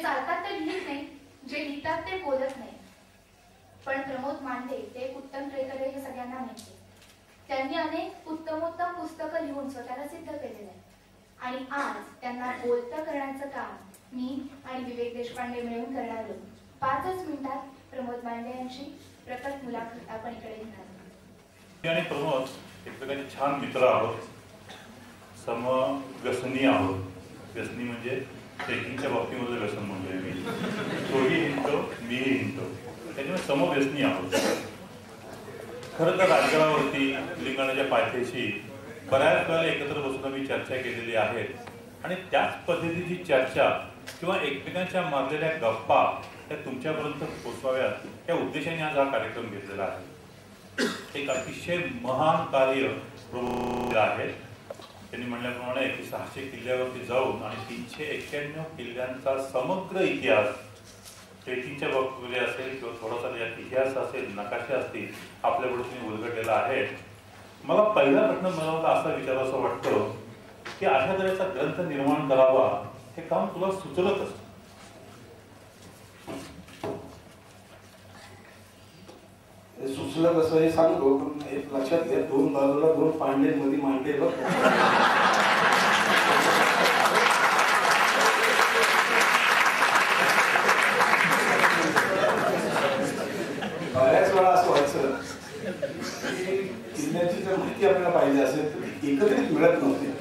चालतात ते लिहित नाही, जे लिहितात ते बोलत नाही. पण प्रमोद मांडे ते एक उत्तम प्रेरक हे सगळ्यांना माहिती. त्यांनी अनेक उत्तमोत्तम पुस्तकं लिहून स्वतःला सिद्ध केलेलं आहे. आणि आज त्यांना बोलतं करण्याचं काम मी आणि विवेक देशपांडे मिळून करणार आहोत. 5च मिनिटात प्रमोद मांडे यांची प्रकट मुलाखत आपण इकडे घेणार आहोत. आणि प्रमोद एकमेकांचे छान मित्र आहोत, समव्यसनी आहोत. व्यसनी म्हणजे ट्रेकिंगच्या बाबतीमध्ये व्यसन म्हणजे मी, तोही हिंडतो मीही हिंडतो, त्याच्यामुळे समव्यसनी आहोत. खरं तर राजकारणावरती लिंगाणाच्या पायथ्याशी बऱ्याच वेळेला एकत्र बसून आम्ही चर्चा केलेली आहे आणि त्याच पद्धतीची चर्चा किंवा एकमेकांच्या मारलेल्या गप्पा त्या तुमच्यापर्यंत पोचवाव्यात या उद्देशाने आज हा कार्यक्रम घेतलेला आहे. एक अतिशय महान कार्य आहे. त्यांनी म्हटल्याप्रमाणे 600 किल्ल्यावरती जाऊन आणि 391 किल्ल्यांचा समग्र इतिहास ट्रेकिंगच्या बाबतीमध्ये असेल किंवा थोडासा यात इतिहास असेल, नकाशे असतील, आपल्याकडे तुम्ही उलगडलेला आहे. मला पहिला प्रश्न मला असा विचारायचं वाटतं की अशा तऱ्हेचा ग्रंथ निर्माण करावा हे काम तुला सुचलं कसं? सुचलं कसं हे सांगतो, पण एक लक्षात घ्या, 2 बाजूला 2 पांडे मध्ये मांडे बघ. बऱ्याच वेळा असं व्हायचं की किल्ल्याची जर माहिती आपल्याला पाहिजे असेल तर एकत्रित मिळत नव्हते.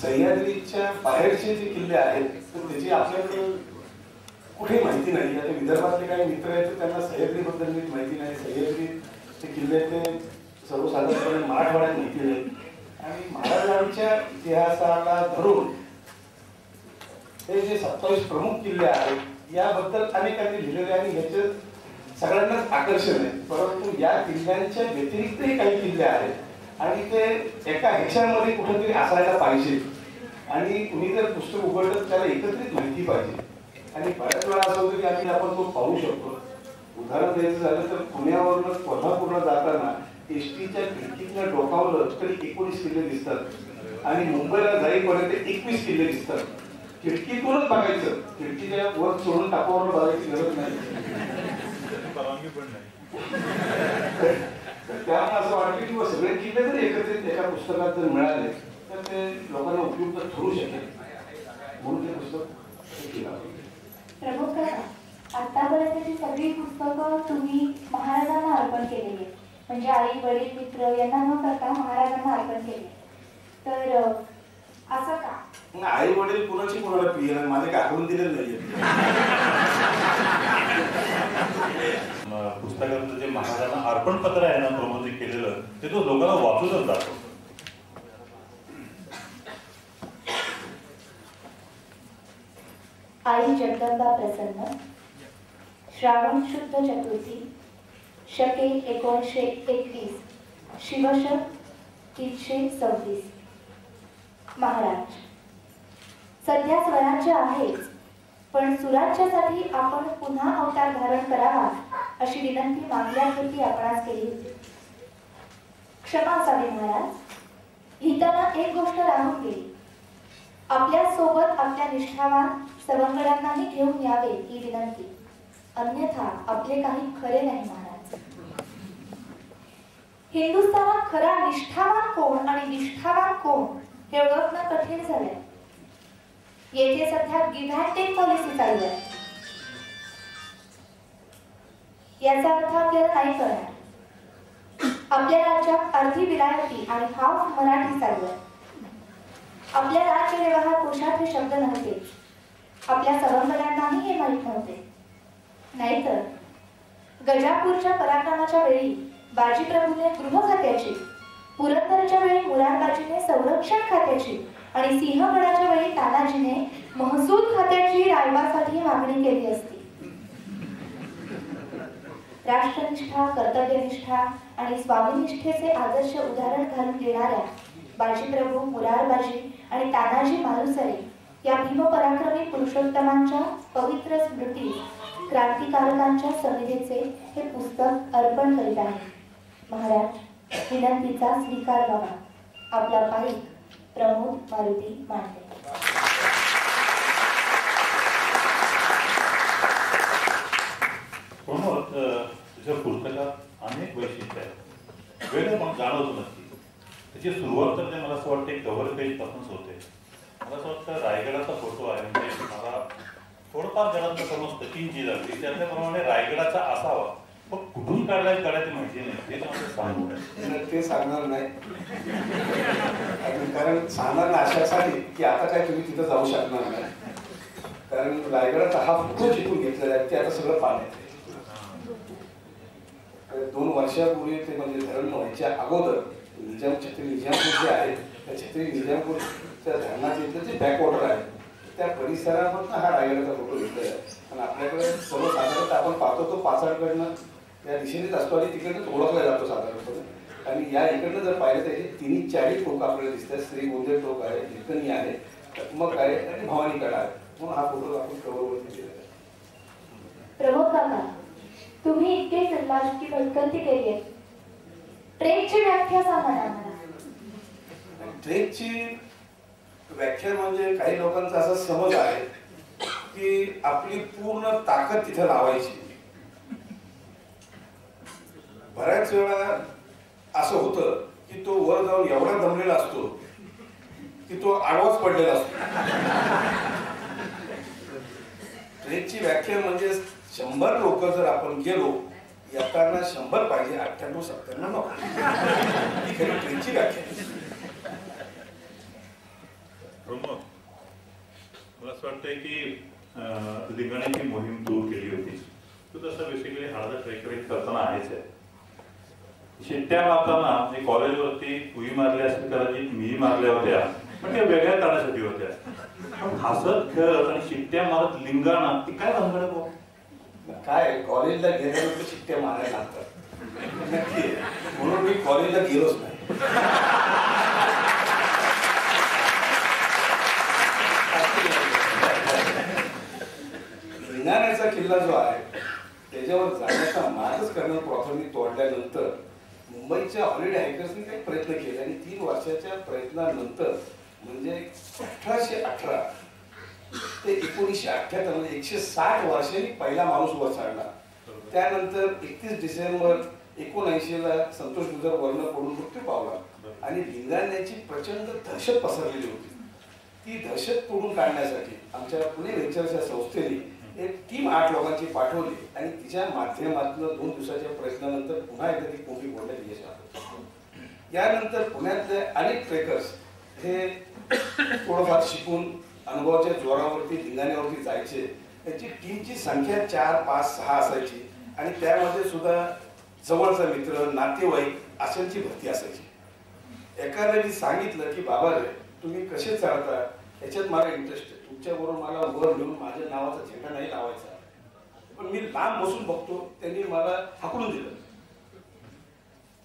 सह्याद्रीच्या बाहेरचे जे किल्ले आहेत तर त्याची आपल्याकडे कुठे माहिती नाही. आता विदर्भातले काही मित्र आहेत त्यांना सह्याद्रीबद्दल नीट माहिती नाही. सह्याद्रीचे किल्ले ते सर्वसाधारणपणे मराठवाड्यात माहिती नाही. आणि महाराजांच्या इतिहासाला धरून हे जे 27 प्रमुख किल्ले आहेत याबद्दल अनेकांनी लिहिलेले आणि याचं सगळ्यांनाच आकर्षण आहे. परंतु या किल्ल्यांच्या व्यतिरिक्तही काही किल्ले आहेत आणि ते एका ह्याच्यामध्ये कुठेतरी असायला पाहिजे. आणि तुम्ही जर पुस्तक उघडलं त्याला एकत्रित माहिती पाहिजे. आणि बऱ्याच वेळा असं होतं की आपण तो पाहू शकतो. उदाहरण द्यायचं झालं तर पुण्यावरून कोल्हापूरला जाताना एसटीच्या खिडकीतनं डोकावलं तरी 19 किल्ले दिसतात आणि मुंबईला जाईपर्यंत 21 किल्ले दिसतात. खिडकीतूनच बघायचं, खिडकीच्या वर सोडून टाकावर बघायची गरज नाही. त्यामुळे असं वाटलं की सगळे किल्ले जर एकत्रित एका पुस्तकात जर मिळाले तर ते लोकांना उपयुक्त ठरू शकेल म्हणून ते पुस्तक केलं. प्रमुख आतापर्यंतची सगळी पुस्तकं तुम्ही महाराजांना अर्पण केलेली आहेत. म्हणजे आई वडील मित्र यांना न करता महाराजांना अर्पण केले. तर असं का? आई वडील कुणाची कुणाला प्रिय माझे काढून दिलेलं नाहीये. पुस्तकाचं जे महाराजांना अर्पण पत्र आहे ना प्रमोदने केलेलं ते तो लोकांना वाचूनच जातो. आई जगदंबा प्रसन्न, श्रावण शुद्ध चतुर्थी, शके 1931, शिवशक 336. महाराज, सध्या स्वराज्य आहेच, पण सुराज्यासाठी आपण पुन्हा अवतार धारण करावा अशी विनंती मागल्या होती आपणास केली होती. क्षमा असावी महाराज, लिहिताना एक गोष्ट राहून गेली. आपल्या सोबत आपल्या निष्ठावान सवंगड्यांनाही घेऊन यावे ही विनंती. अन्यथा आपले काही खरे नाही महाराज. हिंदुस्थानात खरा निष्ठावान कोण आणि निष्ठावान कोण हे ओळखणं कठीण झालंय. येथे सध्या गिव्ह अँड टेक पॉलिसी चालू आहे. याचा अर्थ आपल्याला नाही कळणार. आपल्या राज्यात अर्धी विलायती आणि हाफ मराठी चालू आहे. आपल्या राज्य व्यवहार कोशात हे शब्द नव्हते. आपल्या सवंगड्यांनाही हे माहीत नव्हते. नाहीतर गजापूरच्या पराक्रमाच्या वेळी बाजीप्रभूने गृह खात्याची, पुरंदरच्या वेळी मुरारबाजीने संरक्षण खात्याची आणि सिंहगडाच्या वेळी तानाजीने महसूल खात्याची रायबासाठी मागणी केली असती. राष्ट्रनिष्ठा, कर्तव्यनिष्ठा आणि स्वामीनिष्ठेचे आदर्श उदाहरण घालून देणाऱ्या बाजीप्रभू, मुरारबाजी आणि तानाजी मालुसरे या भीमपराक्रमी पुरुषोत्तमांच्या पवित्र स्मृती क्रांतिकारकांच्या समितीचे हे पुस्तक अर्पण करीत आहे. महाराज, विनंतीचा स्वीकार व्हावा. आपला पाईक प्रमोद मारुती मांडे. प्रमोद, तुझ्या पुस्तकात अनेक वैशिष्ट्य आहेत, वेगळं पण जाणवतो नक्की. त्याची सुरुवात तर मला असं वाटतं कव्हर पेज पासूनच होते. मला असं वाटतं रायगडाचा फोटो आहे, म्हणजे मला थोडंफार घरात समजतं की जी लागली त्याप्रमाणे रायगडाचा असावा, पण कुठून काढायचं माहिती नाही. ते तुम्हाला सांगू ते सांगणार नाही, कारण सांगणार ना अशासाठी की आता काय तुम्ही तिथं जाऊ शकणार नाही, कारण रायगडाचा हा फोटो जिथून घेतलेला आहे ते आता सगळं पाण्यात आहे. 2 वर्षापूर्वी ते म्हणजे धरण व्हायच्या अगोदर छत्री निजामपूर जे आहे त्या छत्री निजामपूरच्या धरणाचे जे बॅकवॉटर आहे त्या परिसरामधून हा रायगडाचा फोटो घेतलेला आहे. आणि आपल्याकडे सर्वसाधारणतः आपण पाहतो तो पाचाडकडनं या दिशेनेच असतो आणि तिकडनंच ओळखला जातो साधारणपणे. आणि या इकडनं जर पाहिलं तर 3-4 टोक आपल्याला दिसतात. श्रीगोंदे टोक आहे, हिरकणी आहे, टकमक आहे आणि भवानीकडा आहे. म्हणून हा फोटो आपण कव्हरवरती केलेला आहे. प्रमोद काका, तुम्ही इतके फिल्मात की भटकंती केली आहे, ट्रेकची व्याख्या सांगा ना आम्हाला. ट्रेकची व्याख्या म्हणजे काही लोकांचा असा समज आहे की आपली पूर्ण ताकद तिथे लावायची. बऱ्याच वेळा असं होतं की तो वर जाऊन एवढा दमलेला असतो की तो आडवाच पडलेला असतो. ट्रेकची व्याख्या म्हणजे 100 लोक जर आपण गेलो, येताना 100 पाहिजे, 98-97 नको. ही खरी ट्रेकची व्याख्या. प्रमोद, मला असं वाटतंय की लिंगाण्याची मोहीम तू केली होती. तू तसं बेसिकली हळद ट्रेक करताना आहेच आहे. शिट्ट्या मारताना म्हणजे कॉलेजवरती तुही मारल्या असतील कदाचित, मीही मारल्या होत्या, पण त्या वेगळ्या कारणासाठी होत्या. पण हसत खेळत आणि शिट्ट्या मारत लिंगाणा ती काय भानगड आहे? काय कॉलेजला गेल्यानंतर शिट्ट्या मारायला लागतात नक्की, म्हणून मी कॉलेजला गेलोच नाही. लिंगाण्याचा किल्ला जो आहे त्याच्यावर जाण्याचा मार्गच कर्नल प्रॉफरनी तोडल्यानंतर मुंबईच्या हॉलिडे हायकर्सनी काही प्रयत्न केले आणि 3 वर्षाच्या प्रयत्नानंतर म्हणजे 1818 ते 1978 म्हणजे 160 वर्षांनी पहिला माणूस वर चढला. त्यानंतर 31 डिसेंबर 1979 संतोष गुजर वर्ण पडून मृत्यू पावला आणि लिंगाण्याची प्रचंड दहशत पसरलेली होती. ती दहशत तोडून काढण्यासाठी आमच्या पुणे व्हेंचर्सच्या संस्थेने एक टीम 8 लोकांची पाठवली आणि तिच्या माध्यमातून 2 दिवसाच्या प्रयत्नानंतर पुन्हा एकदा ती कोंबडी फोडण्यात यश आलं. यानंतर पुण्यातले अनेक ट्रेकर्स हे थोडंफार शिकून अनुभवाच्या जोरावरती लिंगाण्यावरती जायचे. त्याची टीमची संख्या 4, 5, 6 असायची आणि त्यामध्ये सुद्धा जवळचा मित्र, नातेवाईक अशांची भरती असायची. एकाने मी सांगितलं की बाबा रे, तुम्ही कसे चालता, याच्यात मला इंटरेस्ट आहे, तुमच्याबरोबर मला वर लिहून माझ्या नावाचा झेंडा नाही लावायचा. पण मी लांब बसून बघतो, त्यांनी मला हाकलून दिलं.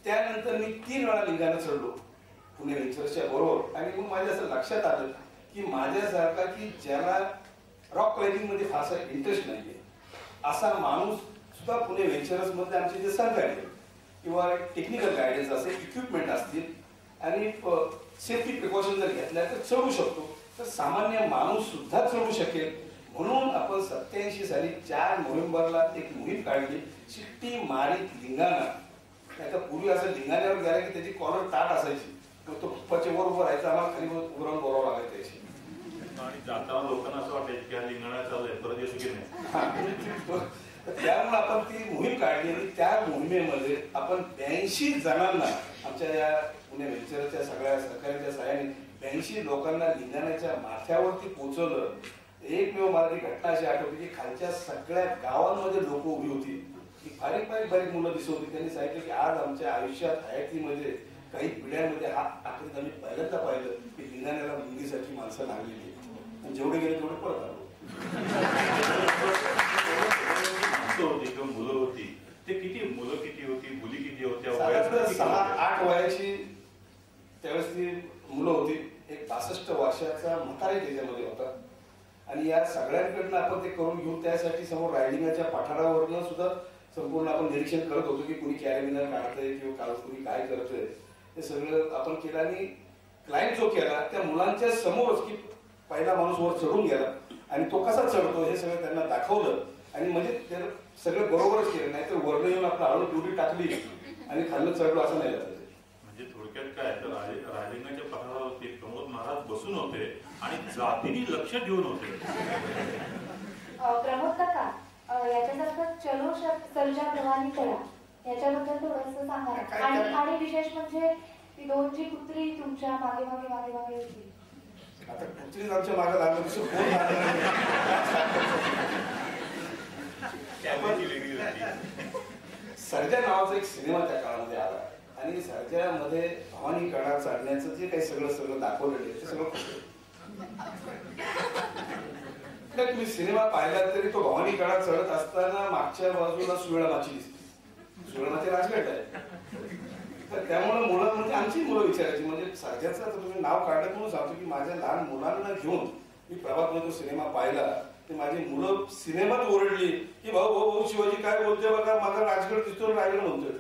त्यानंतर मी 3 वेळा लिंगाणा चढलो पुणे व्हेंचर्सच्या बरोबर आणि मग माझ्या असं लक्षात आलं की माझ्यासारखा की ज्याला रॉक क्लाइम्बिंग मध्ये फारसा इंटरेस्ट नाहीये असा माणूस सुद्धा पुणे व्हेंचर्स मध्ये आमचे जे सहकारी किंवा टेक्निकल गायडन्स असेल, इक्विपमेंट असतील आणि सेफ्टी प्रिकॉशन जर घेतल्या तर चढू शकतो. तर सामान्य माणूस सुद्धा चढू शकेल. म्हणून आपण 87 साली 4 नोव्हेंबरला एक मोहीम काढली, शिट्टी मारीत लिंगाणा. आता पूर्वी असं लिंगाण्यावर गेला की त्याची कॉलर ताट असायची, तो फुप्पाच्या वर राहायचा, आम्हाला खाली उभं बोलावं लागायचं त्याची. आणि जाताना लोकांना असं वाटायचं की हा लिंगाणा चालू आहे, परत येऊ की नाही. त्यामुळे आपण ती मोहीम काढली आणि त्या मोहिमेमध्ये आपण 82 जणांना आमच्या या पुणे व्हेंचरच्या सगळ्या सहकार्याच्या सहाय्याने 82 लोकांना लिंगाण्याच्या माथ्यावरती पोहोचवलं. एकमेव मला ती घटना अशी आठवते की खालच्या सगळ्या गावांमध्ये लोक उभी होती, की बारीक मुलं दिसत होती. त्यांनी सांगितलं की आज आमच्या आयुष्यात हयातीमध्ये काही पिढ्यांमध्ये हा आखरीत आम्ही पहिल्यांदा पाहिलं की लिंगाण्याला मुंगीसारखी माणसं लागलेली. जेवढे गेले तेवढे परत आलो. किंवा मुलं होती ते किती, मुलं किती होती, मुली किती होत्या? 6-8 वयाची त्यावेळेस ती मुलं होती. एक 62 वर्षाचा म्हातारा त्याच्यामध्ये होता. आणि या सगळ्यांकडनं आपण ते करून घेऊन त्यासाठी समोर रायडिंगाच्या पठारावरनं सुद्धा संपूर्ण आपण निरीक्षण करत होतो की कुणी कॅरेबिनर काढतंय किंवा कुणी काय करतंय, हे सगळं आपण केलं. आणि क्लाइंब जो केला त्या मुलांच्या समोरच की पहिला माणूस वर चढून गेला आणि तो कसा चढतो हे सगळं त्यांना दाखवलं. आणि म्हणजे सगळं बरोबरच केलं, नाहीतर वर्ण येऊन आपलं हळू ड्युटी टाकली आणि खाल्लं चढलो असं नाही झालं. म्हणजे थोडक्यात काय तर राजलिंगाच्या पठारावरती प्रमोद महाराज बसून होते आणि जातीने लक्ष देऊन होते. प्रमोद काका, याच्यासारखं चलो सर्जा भवानी करा याच्याबद्दल थोडंसं सांगा. आणि विशेष म्हणजे ती 2 जी कुत्री तुमच्या मागे मागे मागे मागे होती. आता कुत्रीच आमच्या मागे लागलं तसं कोण सर्जा नावाचा एक सिनेमा त्या काळामध्ये आला आणि सर्जामध्ये भवानी कडा चढण्याचं जे काही सगळं दाखवलेलं ते सगळं तुम्ही सिनेमा पाहिला तरी तो भवानी कडा चढत असताना मागच्या बाजूला सुवेळामाची दिसते. सुवेळामाची राजगड आहे. तर त्यामुळे मुलं म्हणजे आमची मुलं विचारायची, म्हणजे सर्जाचं आता तुम्ही नाव काढलं म्हणून सांगतो की माझ्या लहान मुलांना घेऊन मी प्रभातमध्ये तो सिनेमा पाहिला. ते माझी मुलं सिनेमात ओरडली की भाऊ भाऊ भाऊ शिवाजी काय बोलतोय बघा, माझा राजगड दिसतो रायगड म्हणतोय.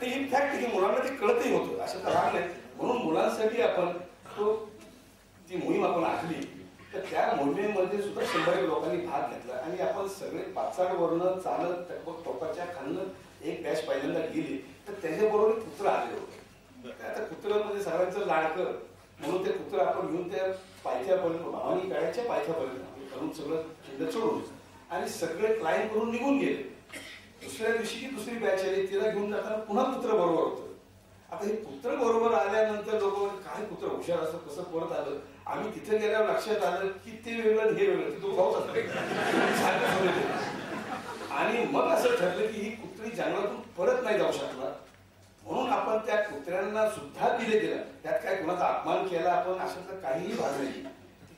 ही फॅक्ट की मुलांना ते कळतही होतं, असं तर राग नाही. म्हणून मुलांसाठी आपण ती मोहीम आपण आखली. तर त्या मोहिमेमध्ये सुद्धा 100 लोकांनी भाग घेतला आणि आपण सगळे पाचाडवरनं चालत टोकाच्या खालनं एक बॅच पहिल्यांदा गेली. तर त्याच्याबरोबर कुत्र आले होते. आता कुत्र म्हणजे सगळ्यांचं लाडकं म्हणून ते कुत्र आपण घेऊन त्या पायथ्यापर्यंत भवानी काळ्याच्या पायथ्यापर्यंत करून सगळं खिंड चढून आणि सगळे क्लाइंब करून निघून गेले. दुसऱ्या दिवशी दुसरी बॅच आली, तिला घेऊन जाताना पुन्हा कुत्र बरोबर होतं. आता हे कुत्र बरोबर आल्यानंतर लोक काय कुत्र हुशार असं कसं परत आलं. आम्ही तिथे गेल्यावर लक्षात आलं की ते वेगळं हे वेगळं, तो भाऊच आणि मग असं ठरलं की ही कुत्री जंगलातून परत नाही जाऊ शकणार, म्हणून आपण त्या कुत्र्यांना सुद्धा दिले दिलं. त्यात काय कुणाचा अपमान केला आपण असं तर काहीही भाग नाही.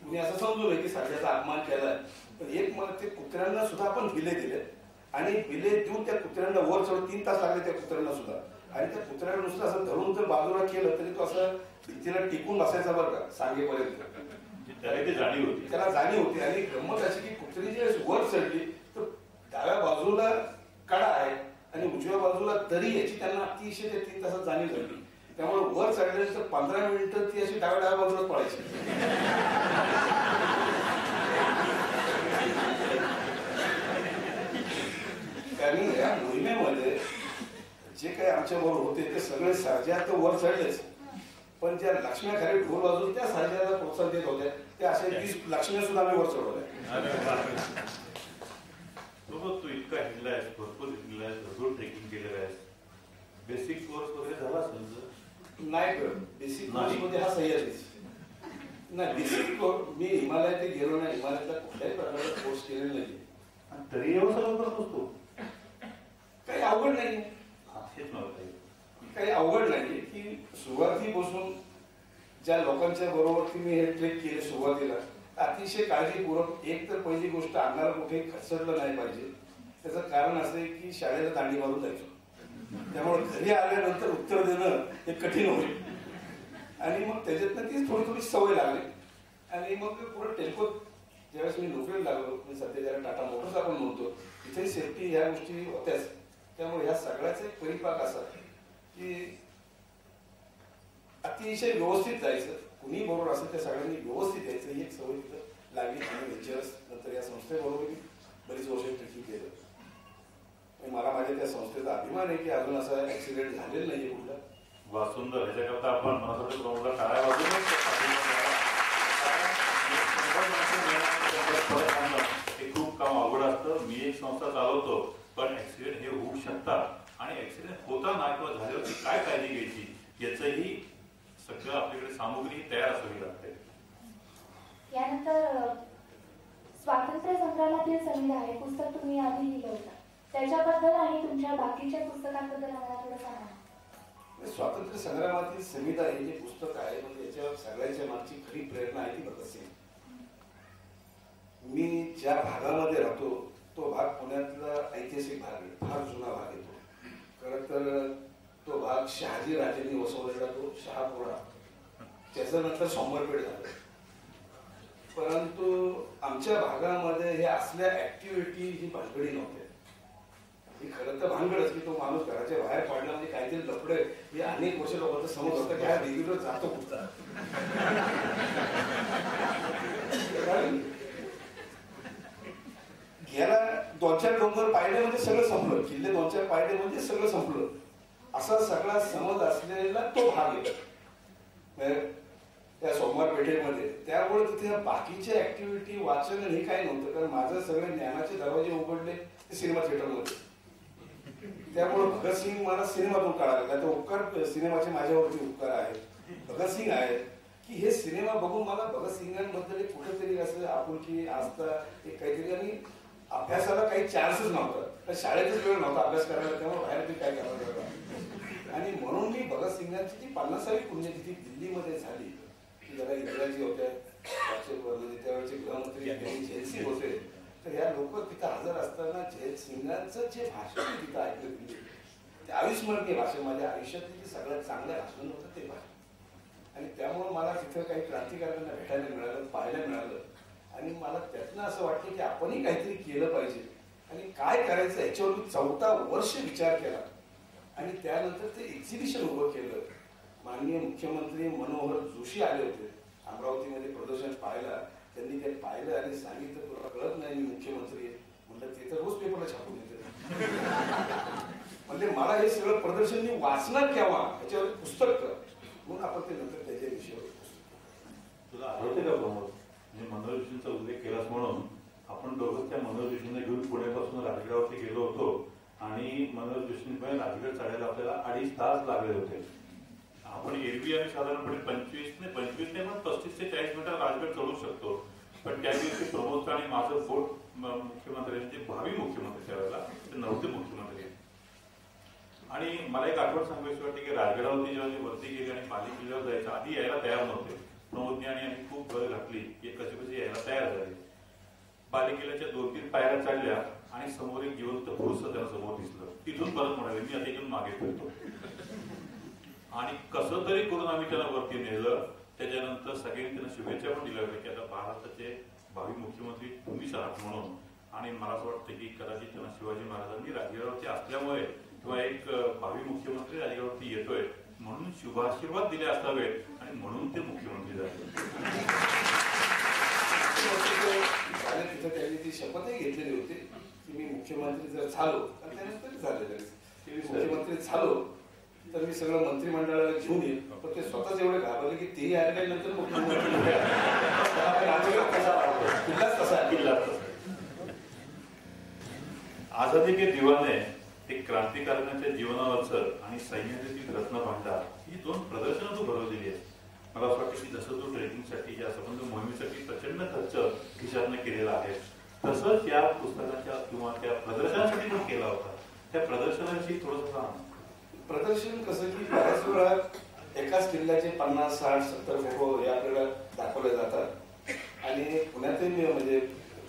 कुणी असं समजू नये की सर्जाचा अपमान केलाय. पण एक मला ते कुत्र्यांना सुद्धा आपण बिले दिले आणि बिले देऊन त्या कुत्र्यांना वर चढून 3 तास लागले त्या कुत्र्यांना सुद्धा. आणि त्या कुत्र्याला नुसतं असं धरून जर बाजूला केलं तरी तो असं भिंतीला टिकून बसायचा बरं का सांगेपर्यंत. त्याला जाणीव होती. आणि गंमत अशी की कुत्री जी वर चढली तर डाव्या बाजूला कडा आहे आणि उजव्या बाजूला दरी याची त्यांना अतिशय 3 तासात जाणीव झाली. त्यामुळे वर चढल्यानंतर 15 मिनिटं ती अशी डाव्या बाजूला पळायची. कारण या मोहिमेमध्ये जे काही आमच्या बरोबर होते ते सगळे सर्जा तर वर चढलेच, पण ज्या लक्ष्म्या खाली ढोल वाजून त्या सर्जाला प्रोत्साहन देत होत्या त्या अशा 20 लक्ष्म्या सुद्धा आम्ही वर चढवल्या. तू इतका हिंडलायस, भरपूर हिंडलायस, भरपूर ट्रेकिंग केलेलं आहेस. बेसिक कोर्स वगैरे झाला असेल? नाही कर बेसिक कोर्स मध्ये हा सह्याद्रीच नाही. बेसिक कोर्स मी हिमालयात गेलो नाही, हिमालयातला कुठल्याही प्रकारचा कोर्स केलेला नाही. तरी एवढं सगळं करत असतो. काही अवघड नाही. हेच मला काही अवघड नाही की सुरुवातीपासून ज्या लोकांच्या बरोबर मी हे ट्रेक केले सुरुवातीला अतिशय काळजीपूर्वक. एक तर पहिली गोष्ट अंगाला कुठे खचडलं नाही पाहिजे. त्याचं कारण असं आहे की शाळेला दांडी मारून जायचो, त्यामुळे घरी आल्यानंतर उत्तर देणं हे कठीण होईल. आणि मग त्याच्यातनं ती थोडी थोडी सवय लागली. आणि मग पुढे टेल्कोत ज्यावेळेस मी नोकरीला लागलो, मी सध्या ज्याला टाटा मोटर्स आपण म्हणतो, तिथे सेफ्टी ह्या गोष्टी होत्याच. त्यामुळे ह्या सगळ्याचा एक परिपाक असा की अतिशय व्यवस्थित जायचं. कुणी बरोबर असेल त्या सगळ्यांनी व्यवस्थित यायचं ही एक सवय तिथं लागली. आणि व्हेंचर्स नंतर या संस्थेबरोबर बरीच वर्ष ट्रेकिंग केलं. मला माझ्या त्या संस्थेचा अभिमान आहे की अजून असा ऍक्सिडेंट झालेला नाहीये कुठला. वा सुंदर. ह्याच्याकरता आपण मनसोक्त टाळ्या वाजवून हे खूप काम अवघड असतं. मी एक संस्था चालवतो, पण ऍक्सिडेंट हे होऊ शकतात आणि ऍक्सिडेंट होताना किंवा झाल्यावरती काय काळजी घ्यायची याचंही सगळं आपल्याकडे सामुग्री तयार असावी लागते. यानंतर स्वातंत्र्य संग्रामातील संविधा हे पुस्तक तुम्ही आधी लिहिलं होतं, त्याच्याबद्दल आणि तुमच्या बाकीच्या पुस्तकांबद्दल आम्हाला थोडं सांगा. स्वातंत्र्य संग्रामातील संविधा हे जे पुस्तक आहे म्हणजे याच्या सगळ्यांच्या मागची खरी प्रेरणा आहे ती बघत असेल. मी ज्या भागामध्ये राहतो तो भाग पुण्यातला ऐतिहासिक भाग आहे, फार जुना भाग येतो. खरं तर तो भाग शहाजी राजेंनी वसवलेला तो शहापुरा, त्याच्यानंतर सोमवारपेठ झालं. परंतु आमच्या भागामध्ये हे असल्या ऍक्टिव्हिटी ही भानगडी नव्हत्या. ही खरं तर भानगडच की तो माणूस घराच्या बाहेर पडला म्हणजे काहीतरी लफडे हे अनेक वर्ष लोकांचा समज होता की हा रेग्युलर जातो कुठचा. याला 2-4 डोंगर पाहिले म्हणजे सगळं संपलं, किल्ले 2-4 पाहिले म्हणजे सगळं संपलं, असा सगळा समज असलेला तो भाग आहे त्या सोमवार पेठेमध्ये. त्यामुळे तिथे बाकीच्या ऍक्टिव्हिटी वाचन हे काही नव्हतं, कारण माझं सगळे ज्ञानाचे दरवाजे उघडले ते सिनेमा थिएटरमध्ये. त्यामुळे भगतसिंग मला सिनेमातून कळालं, तर उपकार सिनेमाचे माझ्यावरती उपकार आहेत, भगतसिंग आहेत, की हे सिनेमा बघून मला भगतसिंगांबद्दल कुठेतरी असं आपुलकी आस्था एक काहीतरी. आणि अभ्यासाला काही चान्सच नव्हता, शाळेतच वेळ नव्हता अभ्यास करायला, त्यामुळे बाहेर ते काय करायला. आणि म्हणून मी भगतसिंगांची ती 50वी पुण्यतिथी दिल्लीमध्ये झाली, की जरा इंदिराजी होत्या, म्हणजे त्यावेळेचे गृहमंत्री जयसिंग होते, तर या लोक तिथं हजर असताना जयसिंगांचं जे भाषण तिथं ऐकलं गेले ते अविस्मरणीय भाषण, माझ्या आयुष्यातले सगळ्यात चांगलं भाषण होतं ते भाषण. आणि त्यामुळे मला तिथं काही क्रांतिकारकांना भेटायला मिळालं, पाहायला मिळालं. आणि मला त्यातनं असं वाटलं की आपणही काहीतरी केलं पाहिजे आणि काय करायचं याच्यावर 14 वर्ष विचार केला. आणि त्यानंतर ते एक्झिबिशन उभं केलं. माननीय मुख्यमंत्री मनोहर जोशी आले होते अमरावतीमध्ये प्रदर्शन पाहायला. त्यांनी ते पाहिलं आणि सांगितलं तुला कळत नाही मी मुख्यमंत्री आहे. म्हणलं ते तर रोज पेपरला छापून येते. म्हणजे मला हे सगळं प्रदर्शन मी वाचणार केव्हा याच्यावर पुस्तक कर म्हणून आपण ते नंतर त्याच्या विषयावर. तुला आठवते का प्रमोद, म्हणजे मनोहर जोशींचा उल्लेख केलास म्हणून आपण दोघं त्या मनोहर जोशींना घेऊन पुण्यापासून राजगडावरती गेलो होतो आणि मनोहर जोशींकडे राजगड चढायला आपल्याला 2.5 तास लागले होते. आपण एरवी आम्ही साधारणपणे 25 नाही पण 35 ते 40 मिनिटात राजगड चढू शकतो. पण त्या दिवशी प्रमोदचं आणि माझं बोट मुख्यमंत्र्यांचे भावी मुख्यमंत्री त्यावेळेला ते नव्हते मुख्यमंत्री. आणि मला एक आठवण सांगायची वाटते की राजगडावरती जेव्हा मी वरती गेली आणि पाली किल्ल्यावर जायचं आधी यायला तयार नव्हते. प्रमोदने आणि आम्ही खूप गळ घातली की कशी कशी यायला तयार झाली. पाली किल्ल्याच्या 2-3 पायऱ्या चढल्या आणि समोर एक जिवंत पुरुष त्याला समोर दिसलं. तिथून परत म्हणाले मी आता इथून मागे फिरतो. आणि कसं तरी करून आम्ही त्याला वरती नेलं. त्याच्यानंतर सगळ्यांनी त्यांना शुभेच्छा पण दिल्या होत्या की आता भारताचे भावी मुख्यमंत्री तुम्हीच आहात म्हणून. आणि मला असं वाटतं की कदाचित त्यांना शिवाजी महाराजांनी राजगडावरती असल्यामुळे किंवा एक भावी मुख्यमंत्री राजगडावरती येतोय म्हणून शुभाशीर्वाद दिले असावेत आणि म्हणून ते मुख्यमंत्री झाले. तिथं त्यांनी ती शपथही घेतलेली होती की मी मुख्यमंत्री जर झालो तर त्यानंतर झालेलं की मी मुख्यमंत्री झालो तर मी सगळं मंत्रिमंडळाला घेऊन येईल. पण ते स्वतःच एवढे घाबरले की तेही आल्यानंतर मुख्यमंत्री किल्ला आझादी के दिवाने एक क्रांतिकारकांच्या जीवनावरचं आणि सैन्यातील रत्नभांडार ही 2 प्रदर्शनं तू भरवलेली आहे. मला असं वाटतं की जसं तू ट्रेनिंगसाठी या संबंध मोहिमेसाठी प्रचंड खर्च खिशातनं केलेला आहे तसंच या पुस्तकाच्या किंवा त्या प्रदर्शनासाठी पण केला होता. त्या प्रदर्शनाविषयी थोडंसं सांग. प्रदर्शन कसं की बऱ्याच वेळा एकाच किल्ल्याचे 50, 60, 70 फोटो याकडे दाखवले जातात. आणि पुण्यातही म्हणजे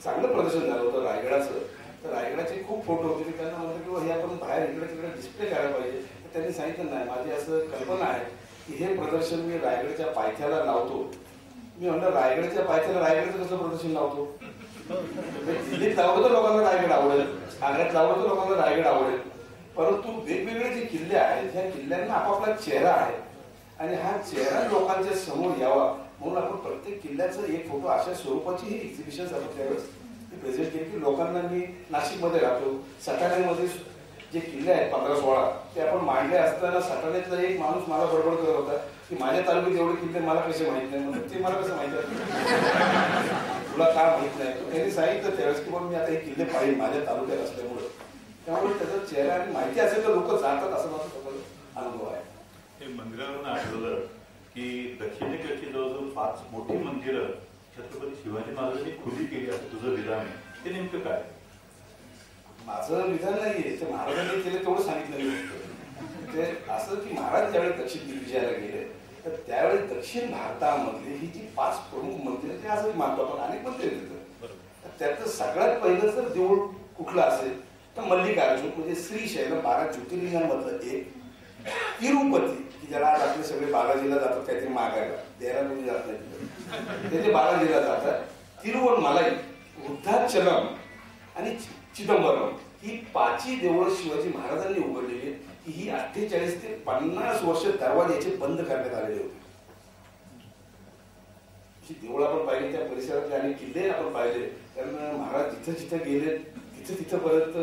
चांगलं प्रदर्शन झालं होतं रायगडाचं. तर रायगडाचे खूप फोटो होते. त्यांना म्हणतो की हे आपण बाहेर इकडे तिकडे डिस्प्ले करायला पाहिजे. तर त्यांनी सांगितलं नाही माझी असं कल्पना आहे की हे प्रदर्शन मी रायगडच्या पायथ्याला लावतो. मी म्हणलं रायगडच्या पायथ्याला रायगडचं कसं प्रदर्शन लावतो. दिल्लीत लावलं तर लोकांना रायगड आवडेल, आग्र्यात लावलं तर लोकांना रायगड आवडेल. परंतु वेगवेगळे जे किल्ले आहेत ह्या किल्ल्यांना आपापला चेहरा आहे आणि हा चेहरा लोकांच्या समोर यावा म्हणून आपण प्रत्येक किल्ल्याचं एक फोटो अशा स्वरूपाची ही एक्झिबिशन आपण त्यावेळेस प्रेझेंट केली की लोकांना. मी नाशिकमध्ये राहतो, सटाण्यामध्ये जे किल्ले आहेत 15-16 ते आपण मांडले असताना सटाण्यातला एक माणूस मला बडबड करत होता की माझ्या तालुक्यात एवढे किल्ले मला कसे माहित नाही. म्हणजे ते मला कसं माहित आहे तुला का माहित नाही. त्यांनी सांगितलं त्यावेळेस की मग मी आता हे किल्ले पाहिजे माझ्या तालुक्यात असल्यामुळे. त्यामुळे त्याचा चेहरा आणि माहिती असेल तर लोक जातात असं माझा अनुभव आहे. हे मंदिरावरून आठवलं की दक्षिणेकडची जवळजवळ 5 मोठी मंदिरं छत्रपती शिवाजी महाराजांनी खुली केली असं तुझं विधान आहे. ते नेमकं काय. माझं विधान नाहीये ते महाराजांनी केलं तेवढं सांगितलं नाही. ते असं की महाराज ज्यावेळी दक्षिण दिग्विजयाला गेले तर त्यावेळी दक्षिण भारतामधली ही जी 5 प्रमुख मंदिरं ते असंच मानतो आपण. अनेक मंदिर तिथं. त्यातलं सगळ्यात पहिलं जर देऊळ कुठलं असेल तर मल्लिकार्जुन म्हणजे श्रीशैल 12 ज्योतिर्लिंगांमधलं एक. तिरुपती की ज्याला आज आपले सगळे बालाजीला जातात काहीतरी मागायला, देहरादून जात नाही ते 12 जातात. तिरुवनमलाई, वृद्धाचलम आणि चिदंबरम ही 5ही देवळं शिवाजी महाराजांनी उघडलेली आहेत. ही 48 ते 50 वर्ष दरवाजे बंद करण्यात आलेले होते. ही देवळं आपण पाहिली त्या परिसरातले आणि किल्ले आपण पाहिले. कारण महाराज जिथं जिथं गेले तिथपर्यंत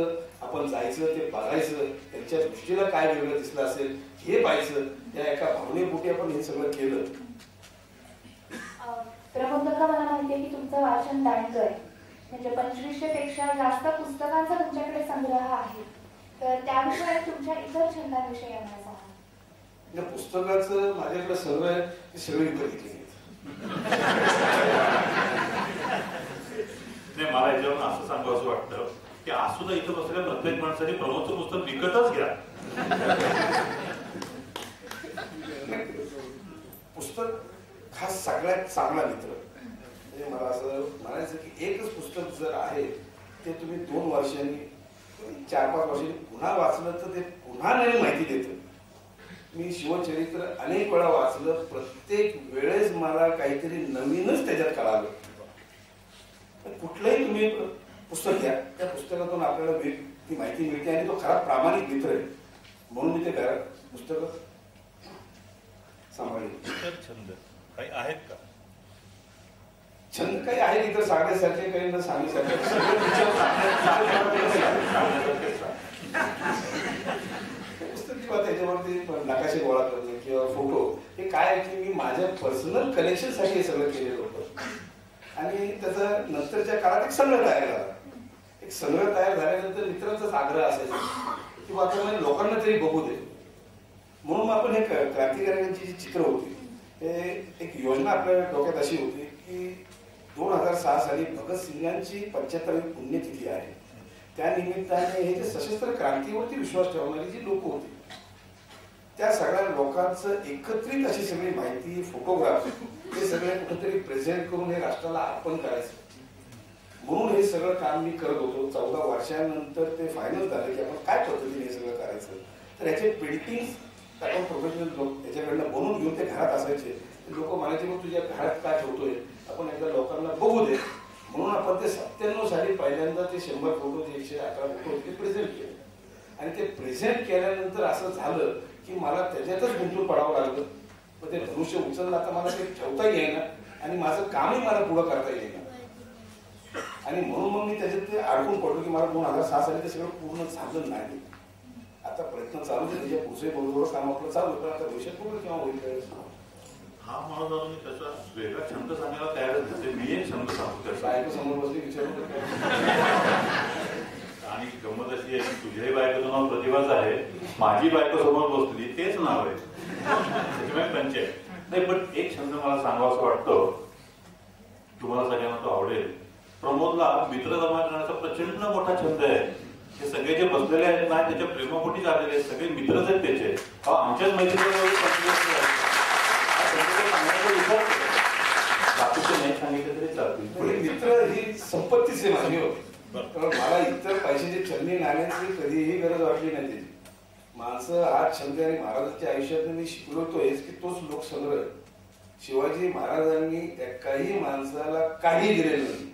आपण जायचं, ते बघायचं, त्यांच्या दृष्टीला काय वेगळं दिसलं असेल हे पाहायचं. या एका भावनेपोटी आपण हे सगळं केलं. प्रबंधका, मला माहिती आहे की तुमचं वाचन दांडकं आहे, म्हणजे 2500 पेक्षा जास्त पुस्तकांचा तुमच्याकडे संग्रह आहे. तर त्याविषयी तुमच्या इतर छंदांविषयी आम्हाला सांगा. पुस्तकाचं माझ्याकडे सर्व आहे ते सगळे विकत घेतले. नाही, मला याच्यावरून असं सांगू असं वाटतं की आज सुद्धा इथं बसलेल्या प्रत्येक माणसाने प्रमोदचं पुस्तक विकतच घ्या. पुस्तक हा सगळ्यात चांगला मित्र. म्हणजे मला असं म्हणायचं की एकच पुस्तक जर आहे ते तुम्ही 2 वर्षांनी 4-5 वर्षांनी पुन्हा वाचलं तर ते पुन्हा नवीन माहिती देतं. मी शिवचरित्र अनेक वेळा वाचलं, प्रत्येक वेळेस मला काहीतरी नवीनच त्याच्यात कळालं. कुठलंही तुम्ही पुस्तक घ्या, त्या पुस्तकातून आपल्याला ती माहिती मिळते आणि तो खरा प्रामाणिक मित्र आहे. म्हणून मी ते घरात पुस्तक सांभाळले. छंद काही आहेत का? छंद काही आहे इतर सांगण्यासारखे, काही न सांगण्यासारखे. पुस्तक किंवा त्याच्यावरती नकाशे गोळा करणे किंवा फोटो, हे काय आहे की मी माझ्या पर्सनल कलेक्शनसाठी हे सगळं केलेलं होतं. आणि त्याचा नंतरच्या काळात एक संग्रह तयार झाला. एक संग्रह तयार झाल्यानंतर मित्रांचाच आग्रह असायचा की आता लोकांना तरी बघू दे. म्हणून आपण हे क्रांतिकाऱ्यांची जी चित्र होती, हे एक योजना आपल्या डोक्यात अशी होती की 2006 साली भगतसिंगांची 75वी पुण्यतिथी आहे. त्या निमित्ताने हे जे सशस्त्र क्रांतीवरती विश्वास ठेवणारी जी लोक होती, त्या सगळ्या लोकांचं एकत्रित अशी सगळी माहिती, फोटोग्राफ हे सगळे कुठेतरी प्रेझेंट करून हे राष्ट्राला अर्पण करायचं. म्हणून हे सगळं काम मी करत होतो. 14 वर्षांनंतर ते फायनल झालं की आपण काय पद्धतीने हे सगळं करायचं. तर याचे पेंटिंग आपण प्रोफेशनल लोक याच्याकडनं बनवून घेऊन ते घरात असायचे. लोक म्हणायचे मग तुझ्या घरात काय ठेवतोय, आपण एकदा लोकांना बघू दे. म्हणून आपण ते 97 साली पहिल्यांदा ते 100 फोटो, 111 फोटो ते प्रेझेंट केले. आणि ते प्रेझेंट केल्यानंतर असं झालं की मला त्याच्यातच गुंतून पडावं लागलं. मग ते धनुष्य उचललं, आता मला ते ठेवता येईना आणि माझं कामही मला पुढं करता येईना. आणि म्हणून मग मी त्याच्यात ते अडकून पडलो की मला 2006 साली ते सगळं पूर्ण झालं नाही. आता प्रयत्न चालू आहे, त्याच्या पुढचे बरोबर काम आपलं चालू आहे, पण आता भविष्यात पूर्ण केव्हा होईल. हा माणूस मी त्याचा वेगळा छंद सांगायला तयारच नसते. मी एक छंद सांगतो बायको समोर बसली विचारू. आणि गंमत अशी आहे की तुझ्याही बायकोचं नाव प्रतिभाच आहे, माझी बायको समोर बसली तेच नाव आहे, त्याच्यामुळे पंचायत नाही. पण एक छंद मला सांगावा असं वाटतं, तुम्हाला सगळ्यांना तो आवडेल. प्रमोदला मित्र जमा करण्याचा प्रचंड मोठा छंद आहे. हे सगळे जे बसलेले आहेत ना, त्याच्या प्रेमापोटीच आलेले आहेत, सगळे मित्रच आहेत त्याचे. आमच्याच बाकीचे नाही सांगितलं तरी चालतील. मित्र ही संपत्तीच आहे माझी होती. कारण मला इतर पैशाची छन्नी नाण्याची कधीही गरज वाटली नाही त्याची. माणसं हा छंद आणि महाराजांच्या आयुष्यात मी शिकलो तोच की तोच लोकसंग्रह. शिवाजी महाराजांनी एकाही माणसाला काही दिलेलं नाही,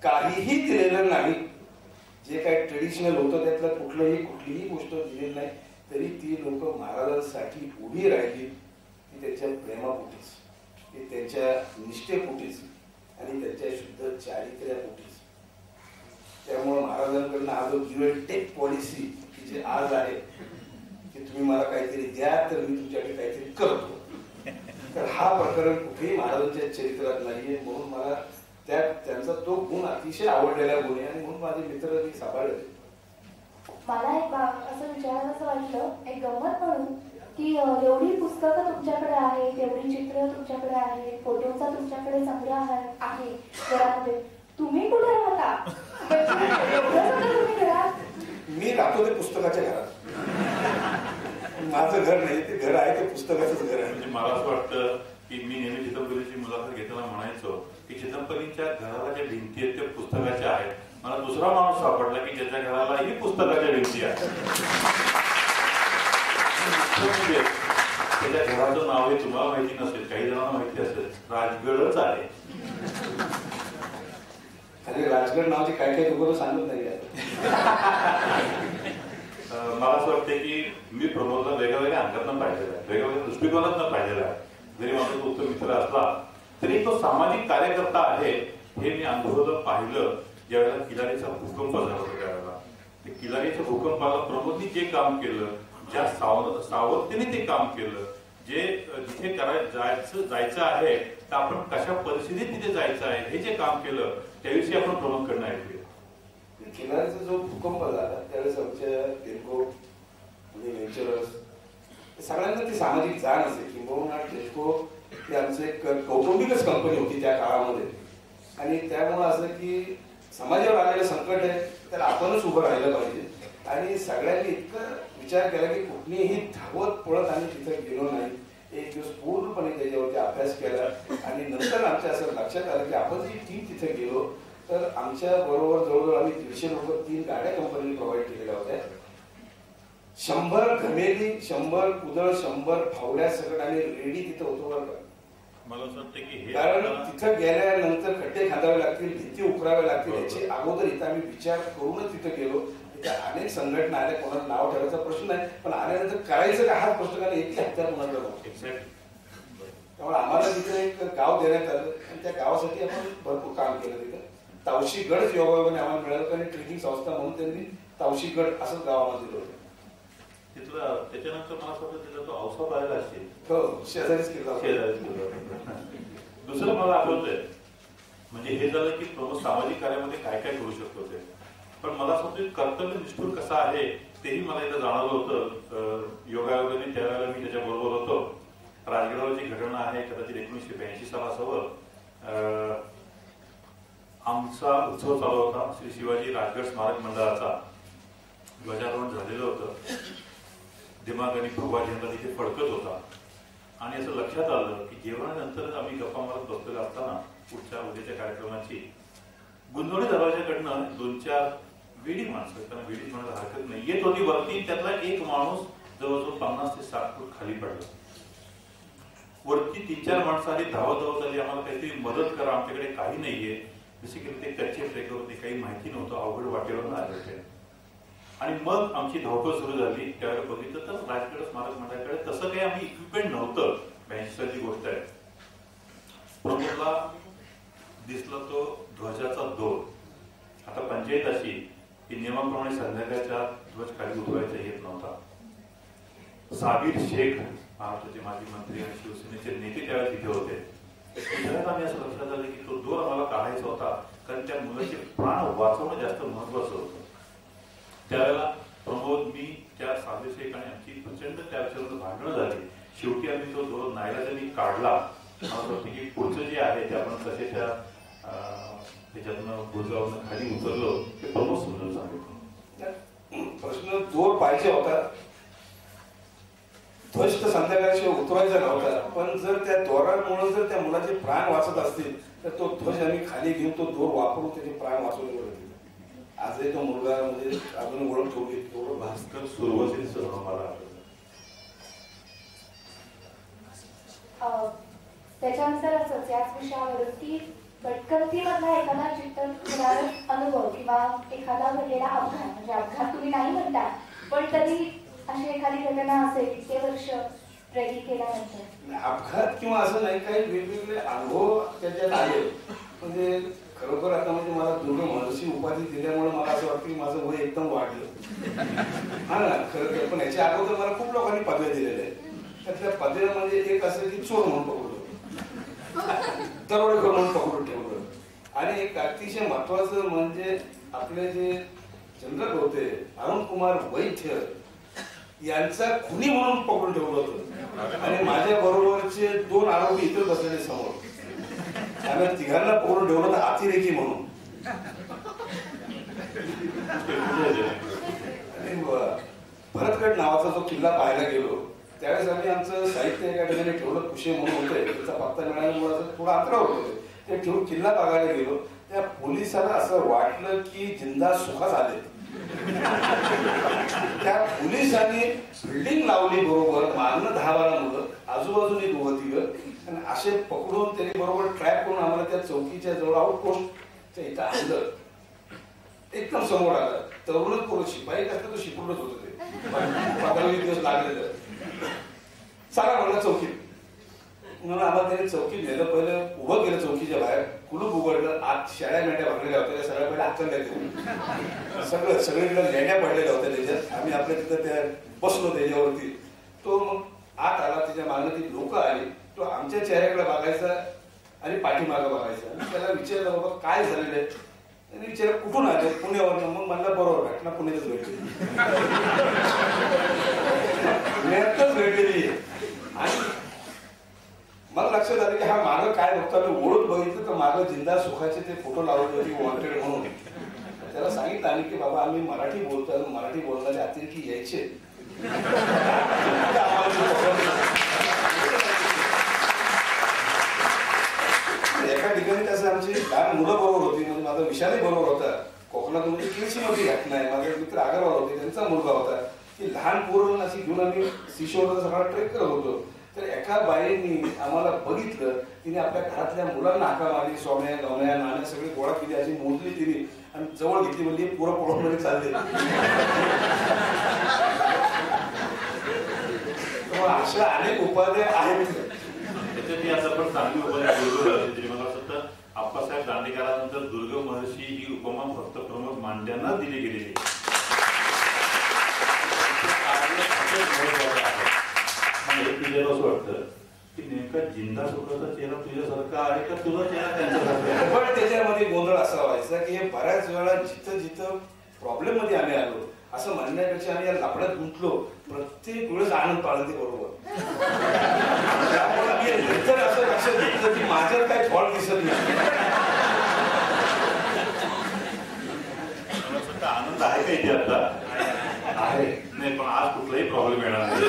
काहीही दिलेलं नाही. जे काही ट्रेडिशनल होतं त्यातलं कुठलीही गोष्ट दिलेली नाही. तरी ती लोक महाराजांसाठी उभी राहिली, ती त्यांच्या प्रेमापोटीच, ती त्यांच्या निष्ठेपोटीच आणि त्यांच्या शुद्ध चारित्र्यापोटीच. त्यामुळे महाराजांकडनं हा जो गिव्ह अँड टेक पॉलिसी की जे आज आहे की तुम्ही मला काहीतरी द्या तर मी तुमच्याकडे काहीतरी करतो, तर हा प्रकरण कुठेही महाराजांच्या चरित्रात नाहीये. म्हणून मला त्यांचा तो गुण अतिशय आवडलेला गुण आहे आणि म्हणून माझे मित्र मी सांभाळले. मला एक असं विचारायचं वाटलं, एक गंमत म्हणून की एवढी पुस्तकं तुमच्याकडे आहेत, एवढी चित्र तुमच्याकडे आहेत, फोटोचा तुमच्याकडे संग्रह आहे घरामध्ये, तुम्ही कुठे राहता? तुम्ही घरात? मी राहतो ते पुस्तकाच्या घरात. माझं घर नाही, ते घर आहे ते पुस्तकाचंच घर आहे. म्हणजे मला असं वाटतं की मी नेहमी चिदंबरीची मुलाखत घेताना म्हणायचो की चिदंबरीच्या घराला ज्या भिंती आहेत त्या पुस्तकाच्या आहेत. मला दुसरा माणूस सापडला की ज्याच्या घराला ही पुस्तकाच्या भिंती आहेत. त्याच्या घराचं नाव हे तुम्हाला माहिती नसेल, काही जणांना माहिती असेल, राजगडच आहे. अरे राजगड नावाची काय काय लोक सांगत नाही. मला असं वाटतं की मी प्रमोदला वेगवेगळ्या अंगातनं पाहिलेला आहे, वेगवेगळ्या दृष्टिकोनातनं पाहिलेला आहे. जरी माझा तो मित्र असला तरी तो सामाजिक कार्यकर्ता आहे हे मी अनुभवलं, पाहिलं. ज्यावेळेला किल्लारीचा भूकंप झाला होता त्यावेळेला ते किल्लारीच्या भूकंपाला प्रमोदनी जे काम केलं, ज्या सावधतेने ते काम केलं, जे जिथे जायचं आहे तर आपण कशा परिस्थितीत तिथे जायचं आहे हे जे काम केलं त्याविषयी आपण प्रमोदकडनं ऐकूया. किल्लारीचा जो भूकंप झाला त्यावेळेस आमच्या टेल्को आणि व्हेंचरर्स सगळ्यांना ती सामाजिक जाण असेल किंबहुना टेल्को ही आमचं एक कौटुंबिकच कंपनी होती त्या काळामध्ये आणि त्यामुळे असं की समाजावर आलेलं संकट आहे त्याला आपणच उभं राहिलं पाहिजे आणि सगळ्यांनी इतकं विचार केला की कुठलीही धावत पळत आम्ही तिथे गेलो नाही. एक दिवस पूर्णपणे त्याच्यावरती अभ्यास केला आणि नंतर आमच्या असं लक्षात आलं की आपण जी टीम तिथे गेलो तर आमच्या बरोबर जवळजवळ आम्ही 150 लोक 3 गाड्या कंपनीने प्रोव्हाइड केलेल्या होत्या. 100 घमेली, 100 कुदळ, 100 फावड्या सगळं आम्ही रेडी तिथे होतो बरं का. मला असं वाटतं की हे कारण तिथं गेल्यानंतर खड्डे खांदावे लागतील, भीती उकरावे लागतील याची अगोदर इथं आम्ही विचार करूनच तिथे गेलो. तिथे अनेक संघटना आल्या, कोणाला नाव ठेवायचा प्रश्न नाही पण आल्यानंतर करायचं का हाच प्रश्न कारण एकही हत्यार कोणाला नव्हतं. त्यामुळे आम्हाला तिथे एक गाव देण्यात आलं आणि त्या गावासाठी आपण भरपूर काम केलं. तिथं तावशीगड योगायोगाने आम्हाला मिळालं कारण ट्रेकिंग संस्था म्हणून त्यांनी तावशीगड असं गाव आम्हाला दिलं होतं. तिथलं त्याच्यानंतर मला असं वाटतं तिथला तो अवसर राहिला असेल. हो, शेजारीच केलं. दुसरं मला आठवतंय म्हणजे हे झालं की प्रमुख सामाजिक कार्यामध्ये काय काय करू शकतो ते, पण मला असं वाटतं कर्तव्यनिष्ठूर कसा आहे तेही मला इथं जाणवलं होतं. योगायोगाने त्यावेळेला मी त्याच्या बरोबर होतो. राजगडावरची घटना आहे कदाचित 1982 साल असावं. आमचा उत्सव चालू होता. श्री शिवाजी राजगड स्मारक मंडळाचा ध्वजारोहण झालेलं होतं. दिमाग आणि भगवा झेंडा तिथे फडकत होता आणि असं लक्षात आलं की जेवणानंतर आम्ही गप्पा मारत बसलेलो असताना उद्याच्या कार्यक्रमाची गुंजवणी दरवाजाकडनं 2-4 वेडी माणसं, त्यांना वेडी म्हणायला हरकत नाही, येत होती वरती. त्यातला एक माणूस जवळजवळ 50 ते 60 फूट खाली पडला. वरती 3-4 माणसं आली, धावत आली, आम्हाला काहीतरी मदत करा, आमच्याकडे काही नाहीये. जसे की ते कच्चे ट्रेकर होते, काही माहिती नव्हतं, अवघड वाटेवर आले होते. आणि मग आमची धावपळ सुरू झाली. त्यावेळेला बघितलं तर राजगड स्मारक मंडळाकडे तसं काही आम्ही इक्विपमेंट नव्हतं. 82 सालची गोष्ट आहे. प्रमोदला दिसला तो ध्वजाचा दोर. आता पंचायत अशी की नियमाप्रमाणे संध्याकाळच्या ध्वज खाली उठवायचा येत नव्हता. साबीर शेख महाराष्ट्राचे माजी मंत्री आणि शिवसेनेचे नेते त्यावेळेस तिथे होते. आम्ही असं लक्षात आलं की तो दोर आम्हाला काढायचा होता कारण त्या मुलाचे प्राण वाचवणं जास्त महत्वाचं होतं. त्यावेळेला प्रमोद, मी, त्या साबीर शेख आणि आमची प्रचंड त्या विषयावर भांडणं झाली. शेवटी आम्ही तो दोर नाईलाजाने काढला. मला वाटतं की पुढचं जे आहे ते आपण कसे त्याच्यातनं गुजरावरून खाली उतरलो ते प्रमोद समजून सांगितलं. प्रश्न दोर पाहिजे होता, ध्वज तर संध्याकाळशिवाय उतरवायचा नव्हता. पण जर त्या दोरामुळे जर त्या मुलाचे प्राण वाचत असतील तर तो ध्वज आम्ही खाली घेऊन तो दोर वापरून त्याचे प्राण वाचवले होते. आजही तो मुलगा म्हणजे अजून ओळख ठेवली. भास्कर सुरुवातीचं मला त्याच्यानुसार असंच याच विषयावरती भटकंतीमधला एखादा चित्तथरारक अनुभव किंवा एखादा घडलेला अपघात, म्हणजे अपघात तुम्ही नाही म्हणता पण तरी अशी एखादी घटना असेल इतके वर्ष ट्रेकिंग केल्यानंतर. अपघात किंवा असं नाही, काही वेगवेगळे अनुभव त्याच्यात आले. म्हणजे खरोखर आता म्हणजे मला दुर्ग महर्षी उपाधी दिल्यामुळे मला असं वाटतं की माझं वय एकदम वाढलं. हा ना, खरं पण याच्या अगोदर मला खूप लोकांनी पदव्या दिलेल्या आहेत. त्यातल्या पदव्यामध्ये एक असं की चोर म्हणून पकडलं, दरोडेखोर म्हणून पकडून ठेवलं आणि एक अतिशय महत्वाचं म्हणजे आपले जे जनरल होते अरुण कुमार वैद्य यांचा खुनी म्हणून पकडून ठेवलं होतं. आणि माझ्या बरोबरचे 2 आरोपी इतर बसलेले समोर आम्ही तिघांना पकडून ठेवलं होतं अतिरेकी म्हणून. आणि भरतगड नावाचा जो किल्ला पाहायला गेलो त्यावेळेस आम्ही आमचं साहित्य एका ठिकाणी ठेवलं, कुशे म्हणून होते, त्याचा पत्ता मिळाल्यामुळे थोडं अंतरावर होते. ते ठेवून किल्ला बघायला गेलो. त्या पोलिसाला असं वाटलं की जिंदा सुखात आले. त्या पोलिसांनी बिल्डिंग लावली बरोबर, मागणं 10-12 मुलं, आजूबाजूने 2-3 आणि असे पकडून त्यांनी बरोबर ट्रॅप करून आम्हाला त्या चौकीच्या जवळ आउटपोस्टच्या इथं आणलं. एकदम समोर आलं. तरुणच पोरं, शिपाई करता तो शिकवलंच होतं. ते 15-20 दिवस लागलेलं. चला म्हणलं चौकीत. म्हणून आम्हाला त्याने चौकीत नेलं. पहिलं उभं केलं चौकीच्या बाहेर कुलूप उघडलं, आत शेळ्या मेंढ्या भरलेल्या होत्या, सगळ्या पहिले आचरल्या, सगळीकडे लेण्या पडलेल्या होत्या त्याच्यात. आम्ही आपल्या तिथं त्या बसलो त्याच्यावरती. तो मग आत आला, त्याच्या मागं ती लोक आली. तो आमच्या चेहऱ्याकडे बघायचा आणि पाठीमागं बघायचा. आणि त्याला विचारलं, बाबा काय झालेलं आहे? त्यांनी विचारलं कुठून आले? पुण्यावरनं. मग म्हणलं बरोबर घटना पुण्यातच भेटली, पुण्यातच भेटलेली आहे. आणि मला लक्षात आलं की हा मागं काय बघतो. ओळख बघितलं तर मागं जिंदा सुखाचे ते फोटो लावले होते वॉन्टेड म्हणून. त्याला सांगितलं आम्ही की बाबा आम्ही मराठी बोलतो, मराठी बोलणारे अतिरेकी यायचे. एका ठिकाणी त्याचं आमची लहान मुलं बरोबर होती, म्हणजे माझा विशालही बरोबर होता. कोकणातून म्हणजे केळशीमध्ये घटना आहे. माझे मित्र अगरवाल होते, त्यांचा मुलगा होता. की लहान पोरं अशी घेऊन आम्ही सीशोरला सगळा ट्रेक करत होतो. तर एका बाईंनी आम्हाला बघितलं, तिने आपल्या घरातल्या मुलांना हाका मारली, सोन्या गवण्या नाण्या सगळी गोळा केली, अशी मोजली तिने आणि जवळ घेतली, म्हणजे पोरं पळून चालले. अशा अनेक उपाध्याय आहेत. त्याच्यात असं पण चांगली उपाध्याय मला वाटतं आप्पासाहेब दांडेकरांनंतर दुर्ग महर्षी ही उपमा फक्त प्रमुख मांड्यांना दिली गेलेली. असं वाटतं की नेमका जिंदा सुखाचा चेहरा तुझ्यासारखा आहे का तुझा चेहरा त्यांच्यासारखा? पण त्याच्यामध्ये गोंधळ असा व्हायचा की हे बऱ्याच वेळा जिथं जिथं प्रॉब्लेम मध्ये आम्ही आलो असं म्हणण्यापेक्षा आम्ही या लफड्यात गुंतलो. प्रत्येक वेळेस आनंद पाळते बरोबर. त्यामुळे आम्ही नंतर असं लक्षात घेतलं की माझ्यात काही फॉल्ट दिसत नाही. आनंद आहे का इथे आता? आहे नाही, पण आज कुठलाही प्रॉब्लेम येणार नाही.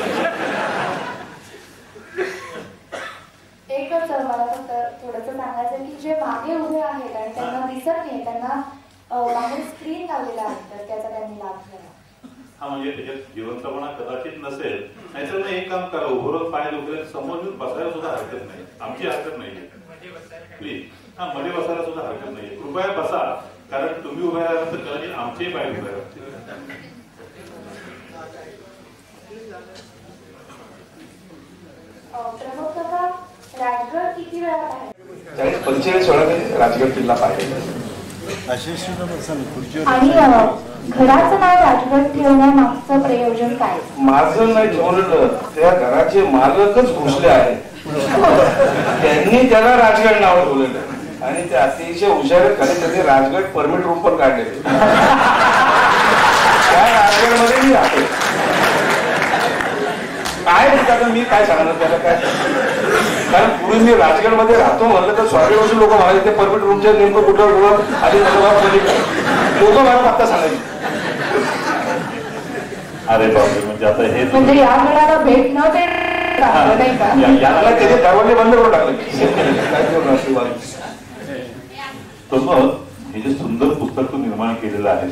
एकच मला फक्त थोडंसं सांगायचं की जे मागे उभे आहेत आणि त्यांना दिसत नाही, त्यांना बाहेर स्क्रीन लावलेला आहे, तर त्याचा त्यांनी लाभ घ्यावा. हा म्हणजे त्याच्यात जिवंतपणा कदाचित नसेल, नाहीतर मग एक काम करा, उभं पाय दुखले समोर येऊन बसायला सुद्धा हरकत नाही. आमची हरकत नाहीये, प्लीज. हा मध्ये बसायला सुद्धा हरकत नाहीये. कृपया बसा, कारण तुम्ही उभे राहिला तर कदाचित आमचेही पाय उभे राहतील. प्रमुख काका, राजगड किती वेळा पाहिजे? 45 वेळा राजगड किल्ला पाहिजे. आणि घराचं नाव राजगड ठेवण्यामागचं प्रयोजन काय? माझं नाही ठेवलेलं, त्या घराचे मालकच घुसले आहेत, त्यांनी त्याला राजगड नाव ठेवलेलं. आणि ते अतिशय हुशार खाली त्यांनी राजगड परमिट रूम पण काढलेले. त्या राजगड मध्ये मी राहतो. काय म्हणतात मी काय सांगणार त्याला काय? कारण पूर्वी मी राजगड मध्ये राहतो म्हणलं तर स्वामीवरची लोक म्हणाले ते परमिट रूमच्या नेमकं कुठं आधी लोक मला पत्ता सांगायचे. अरे बापरे, म्हणजे आता हे म्हणजे या घराला भेट न नाही का? याला त्याचे दरवाजे बंद करून टाकले. तो मग हे जे सुंदर पुस्तक तू निर्माण केलेलं आहे,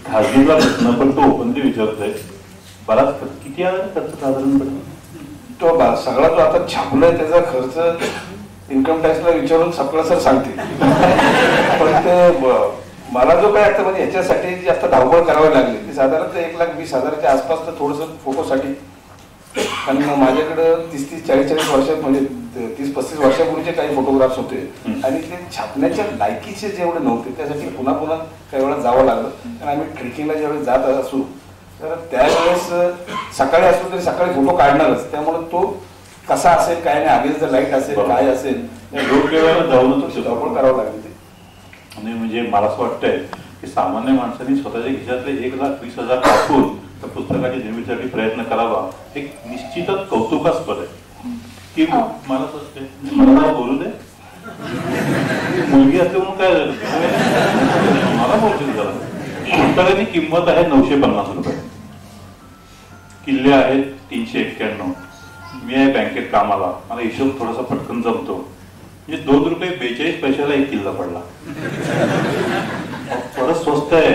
खाजगीला प्रश्न पण तो ओपनली विचारतोय, बराच किती खर्च साधारणपणे? तो सगळा जो आता छापलाय त्याचा खर्च इन्कम टॅक्सला विचारून सगळं सांगते. पण ते मला जो काय आता म्हणजे ह्याच्यासाठी जी आता धावपळ करावी लागली ती साधारणतः 1,20,000च्या आसपास तर थोडंसं फोटोसाठी. कारण माझ्याकडं 30-40 वर्षात म्हणजे 30-35 वर्षापूर्वीचे काही फोटोग्राफ्स होते आणि ते छापण्याच्या लायकीचे जेवढे नव्हते त्यासाठी पुन्हा पुन्हा काही वेळा जावं लागलं. कारण आम्ही ट्रेकिंगला ज्यावेळेस जात असू तर त्यावेळेस सकाळी असलो तरी सकाळी फोटो काढणारच. त्यामुळे तो कसा असेल काय नाही, आगे जर लाईट असेल काय असेल योग्य वेळेला जाऊन धावपळ करावं लागेल. आणि म्हणजे मला असं वाटतंय की सामान्य माणसांनी स्वतःच्या खिशातले 1,20,000 टाकून त्या पुस्तकाच्या निर्मितीसाठी प्रयत्न करावा, एक निश्चितच कौतुकास्पद आहे. की मला मला बोलू दे, मुलगी असते म्हणून काय झालं, मला बोलतो झालं. पुस्तकाची किंमत आहे 950 रुपये, किल्ले आहेत 391. मी आहे बँकेत कामाला, मला हिशोब थोडासा पटकन जमतो, म्हणजे 2 रुपये 42 पैशाला एक किल्ला पडला. परत स्वस्त आहे.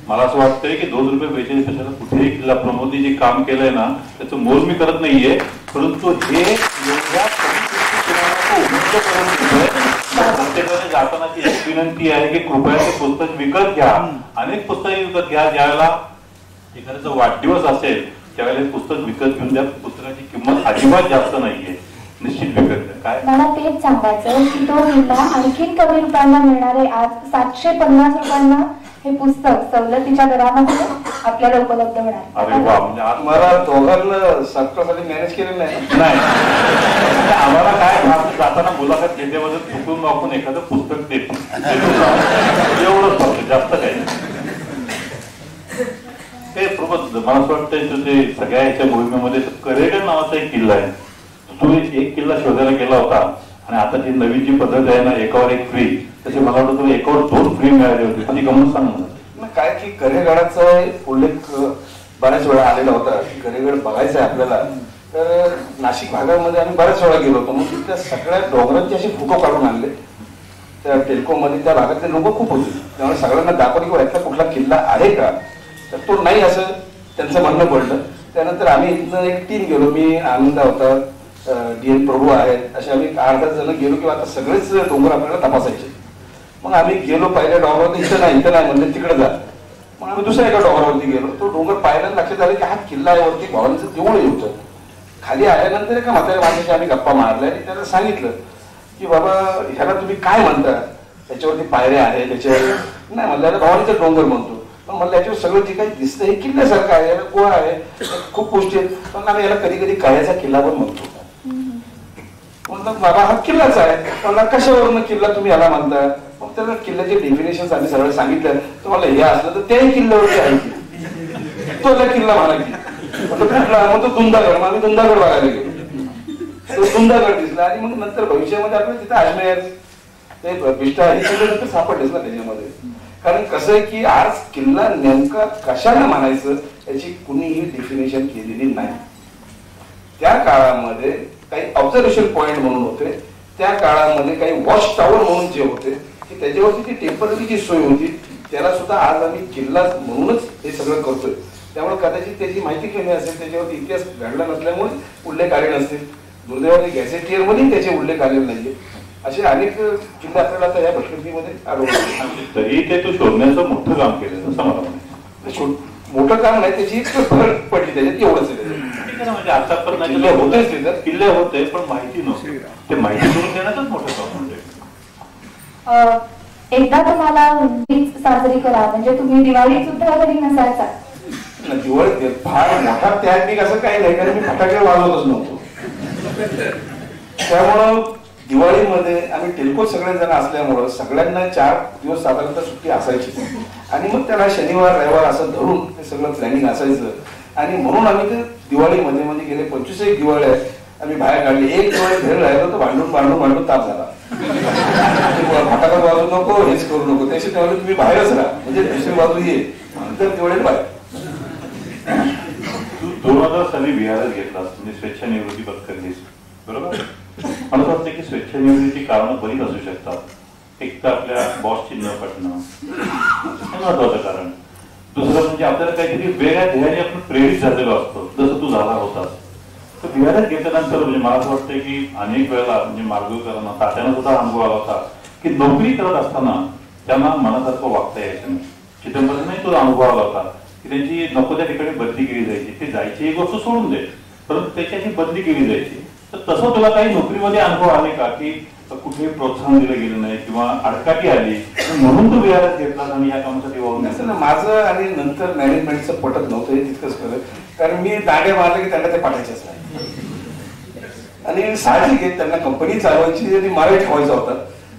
मला असं वाटतंय की 2 रुपये 42 पैशाला कुठेही किल्ला प्रमोदनी जे काम केलंय ना त्याचं मोल मी करत नाहीये, परंतु हे एवढ्या प्रत्येकाने जातानाची एक विनंती आहे की कृपया ते पुस्तक विकत घ्या. अनेक पुस्तके विकत घ्या. ज्यावेळेला एखाद्याचा वाढदिवस असेल त्यावेळेला पुस्तक विकत घेऊन द्या. पुस्तकाची किंमत अजिबात जास्त नाहीये. निश्चित विकत काय मला तेच सांगायचं की तो किल्ला आणखीन कमी रुपयांना मिळणारे आज 750 रुपयांना हे पुस्तक सवलतीच्या दरामध्ये आपल्याला उपलब्ध होणार. अरे वा, म्हणजे मला दोघांना सत्तासाठी मॅनेज केलेलं नाही. आम्हाला काय जाताना मुलाखत घेण्यामध्ये चुकून वाकून एखादं पुस्तक देतो एवढंच फक्त, जास्त काही ते प्रबोध. मला असं वाटतं ते सगळ्या ह्याच्या मोहिमेमध्ये करेगड नावाचा एक किल्ला आहे. तो एक किल्ला शोधायला गेला होता आणि आता जी नवीन जी पद्धत आहे ना, एकावर एक फ्री, तसे मला वाटतं तुला एकावर 2 फ्री मिळाले होते. ती गमत सांग मला. काय की करेगडाचा उल्लेख बऱ्याच वेळा आलेला होता की करेगड बघायचा आहे आपल्याला. तर नाशिक भागामध्ये आम्ही बऱ्याच वेळा गेलो होतो. मग त्या सगळ्या डोंगरांचे असे फोटो काढून आणले. त्या टेल्कोमध्ये त्या भागातले लोक खूप होते, त्यामुळे सगळ्यांना दाखवली की यातला कुठला किल्ला आहे का, तर तो नाही असं त्यांचं म्हणणं पडलं. त्यानंतर आम्ही इथनं एक टीम गेलो. मी आनंद होता, DN प्रभू आहेत, असे आम्ही 8-10 जण गेलो की आता सगळेच डोंगर आपल्याला तपासायचे. मग आम्ही गेलो पहिल्या डोंगरावरती, इथं नाही म्हणजे तिकडे जा. मग आम्ही दुसऱ्या एका डोंगरावरती गेलो. तो डोंगर पाहिल्यानं लक्षात आलं की हा किल्ला आहे. वरती भवानीचं देऊळ होतं. खाली आल्यानंतर एका म्हाताऱ्या माणसाशी आम्ही गप्पा मारल्या आणि त्याला सांगितलं की बाबा ह्याला तुम्ही काय म्हणता, त्याच्यावरती पायऱ्या आहेत, त्याच्यावर नाही म्हणलं भवानीचं डोंगर म्हणतो. पण मला याच्यावर सगळं जे काही दिसतं हे किल्ल्यासारखं आहे, याला गोळा आहे, खूप गोष्टी आहेत. पण आम्ही याला कधी कधी काळ्याचा किल्ला पण म्हणतो. म्हणतात बाबा हा किल्लाच आहे. मला कशावरून किल्ला तुम्ही याला म्हणता. मग त्याला किल्ल्याचे डेफिनेशन आम्ही सगळं सांगितलं. तुम्हाला हे असलं तर त्याही किल्ल्यावरती आहे की तो किल्ला म्हणा की कुठला, मग तो दुंदागड. मग आम्ही दुंदागड बघायला गेलो. तो दुंदागड दिसला आणि मग नंतर भविष्यामध्ये आपल्याला तिथे अजमेर ते बिष्टा हे सगळं सापडलेच ना त्याच्यामध्ये. कारण कसं आहे की आज किल्ला नेमका कशाला म्हणायचं याची कुणीही डेफिनेशन केलेली नाही. त्या काळामध्ये काही ऑब्झर्वेशन पॉइंट म्हणून होते, त्या काळामध्ये काही वॉच टॉवर म्हणून जे होते की त्याच्यावरती ती टेम्पररी जी सोय होती त्याला सुद्धा आज आम्ही किल्ला म्हणूनच हे सगळं करतोय. त्यामुळे कदाचित त्याची माहिती कमी असेल, त्याच्यावरती इतिहास घडला नसल्यामुळे उल्लेख आले नसतील. दुर्दैवाने गॅझेटियर मध्ये त्याचे उल्लेख आलेले नाहीये. असे अनेक किल्ले आपल्याला आता या भटकंतीमध्ये आढळले. तरी ते तो शोधण्याचं मोठं काम केलं असं मला म्हणायचं. मोठं काम नाही, त्याची भर पडली त्याच्यात, एवढंच आहे. म्हणजे आतापर्यंत किल्ले होते पण माहिती नव्हती. ते माहिती करून देण्याचंच मोठं काम म्हणजे. एकदा तुम्हाला होळीच साजरी करा म्हणजे तुम्ही दिवाळी सुद्धा घरी नसायचा. दिवाळी फार मोठा त्याग असं काही नाही, कारण मी फटाके वाजवतच नव्हतो. त्यामुळं दिवाळीमध्ये आम्ही टेल्को सगळेजण असल्यामुळं सगळ्यांना 4 दिवस साधारणतः सुट्टी असायची आणि मग त्याला शनिवार रविवार असं धरून ते सगळं प्लॅनिंग असायचं. आणि म्हणून आम्ही ते दिवाळीमध्ये मध्ये गेले 25 दिवाळी आहेत आम्ही बाहेर काढले. एक दिवाळी घरी राहिलो तर भांडून ताप झाला. फटाका वाजवू नको, हेच करू नको, त्याशी तेव्हा तुम्ही बाहेरच राहा, म्हणजे दुसरी बाजू ये तर दिवाळी बाहेर. 2000 साली बिहारात घेतलास, म्हणजे स्वेच्छानिवृत्ती पत्करलीस, बरोबर. मला असं वाटतं की स्वेच्छानिवृत्तीची कारणं बरीच असू शकतात. एक तर आपल्या बॉसची न पटणं हे महत्वाचं कारण. दुसरं म्हणजे आपल्याला काहीतरी वेगळ्या ध्येयाने आपण प्रेरित झालेलो असतो, जसं तू झाला होतास. तर बिहारात घेतल्यानंतर म्हणजे मला असं वाटतं की अनेक वेळेला म्हणजे मार्गदर्शकांना तात्यानं सुद्धा अनुभव आला होता की नोकरी करत असताना त्यांना मनासारखं वागता यायचं नाही. चिदंबरमही तो अनुभव आला होता की त्यांची नको त्या ठिकाणी बदली केली जायची. ते जायची ही गोष्ट सोडून दे, परंतु त्याच्याशी बदली केली जायची. तर तसं तुला काही नोकरीमध्ये अनुभव आले का की कुठेही प्रोत्साहन दिलं गेलं नाही किंवा अडकाटी आली म्हणून तू बिहारात घेतलास आणि या कामासाठी वाहून असं ना. माझं आणि नंतर मॅनेजमेंटचं पटत नव्हतं हे तितकंच खरं, कारण मी दांड्या मारले की त्यांना ते पाठायचंच नाही. आणि साहजिक आहे, त्यांना कंपनी चालवायची आणि मला ठेवायचा होता.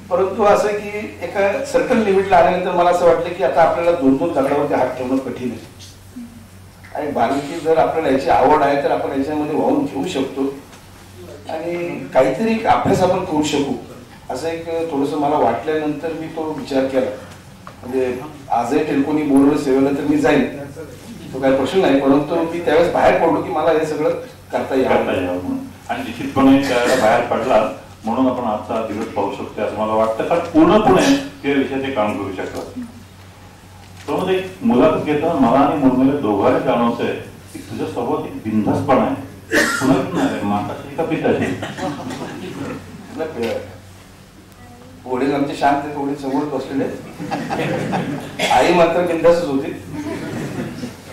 परंतु असं की एका सर्कल लिमिटला आल्यानंतर मला असं वाटलं की आता आपल्याला 2-2 दगडावरती हात ठेवणं कठीण आहे. आणि बालकी जर आपल्याला याची आवड आहे तर आपण याच्यामध्ये वाहून घेऊ शकतो आणि काहीतरी अभ्यास आपण करू शकू असं एक थोडंसं मला वाटल्यानंतर मी तो विचार केला. म्हणजे आजही टेल्कोनी बोर्डवर सेवेला तर मी जाईन, तो काही प्रश्न नाही. परंतु मी त्यावेळेस बाहेर पडलो की मला हे सगळं करता यावं आणि निश्चितपणे त्यावेळेला बाहेर पडला म्हणून आपण आजचा दिवस पाहू शकतो असं मला वाटतं. कारण पूर्णपणे त्या विषयाचे काम करू शकतात. तो एक मुलाखत घेताना मला आणि मुलगीला दोघांना जाणवतंय की तुझ्या सोबत एक बिनधास्तपणा आहे. पुन्हा माताची का पिताची? वडील आमचे शांत आहेत, वडील समोर बसलेले. आई मात्र बिंदासच होती.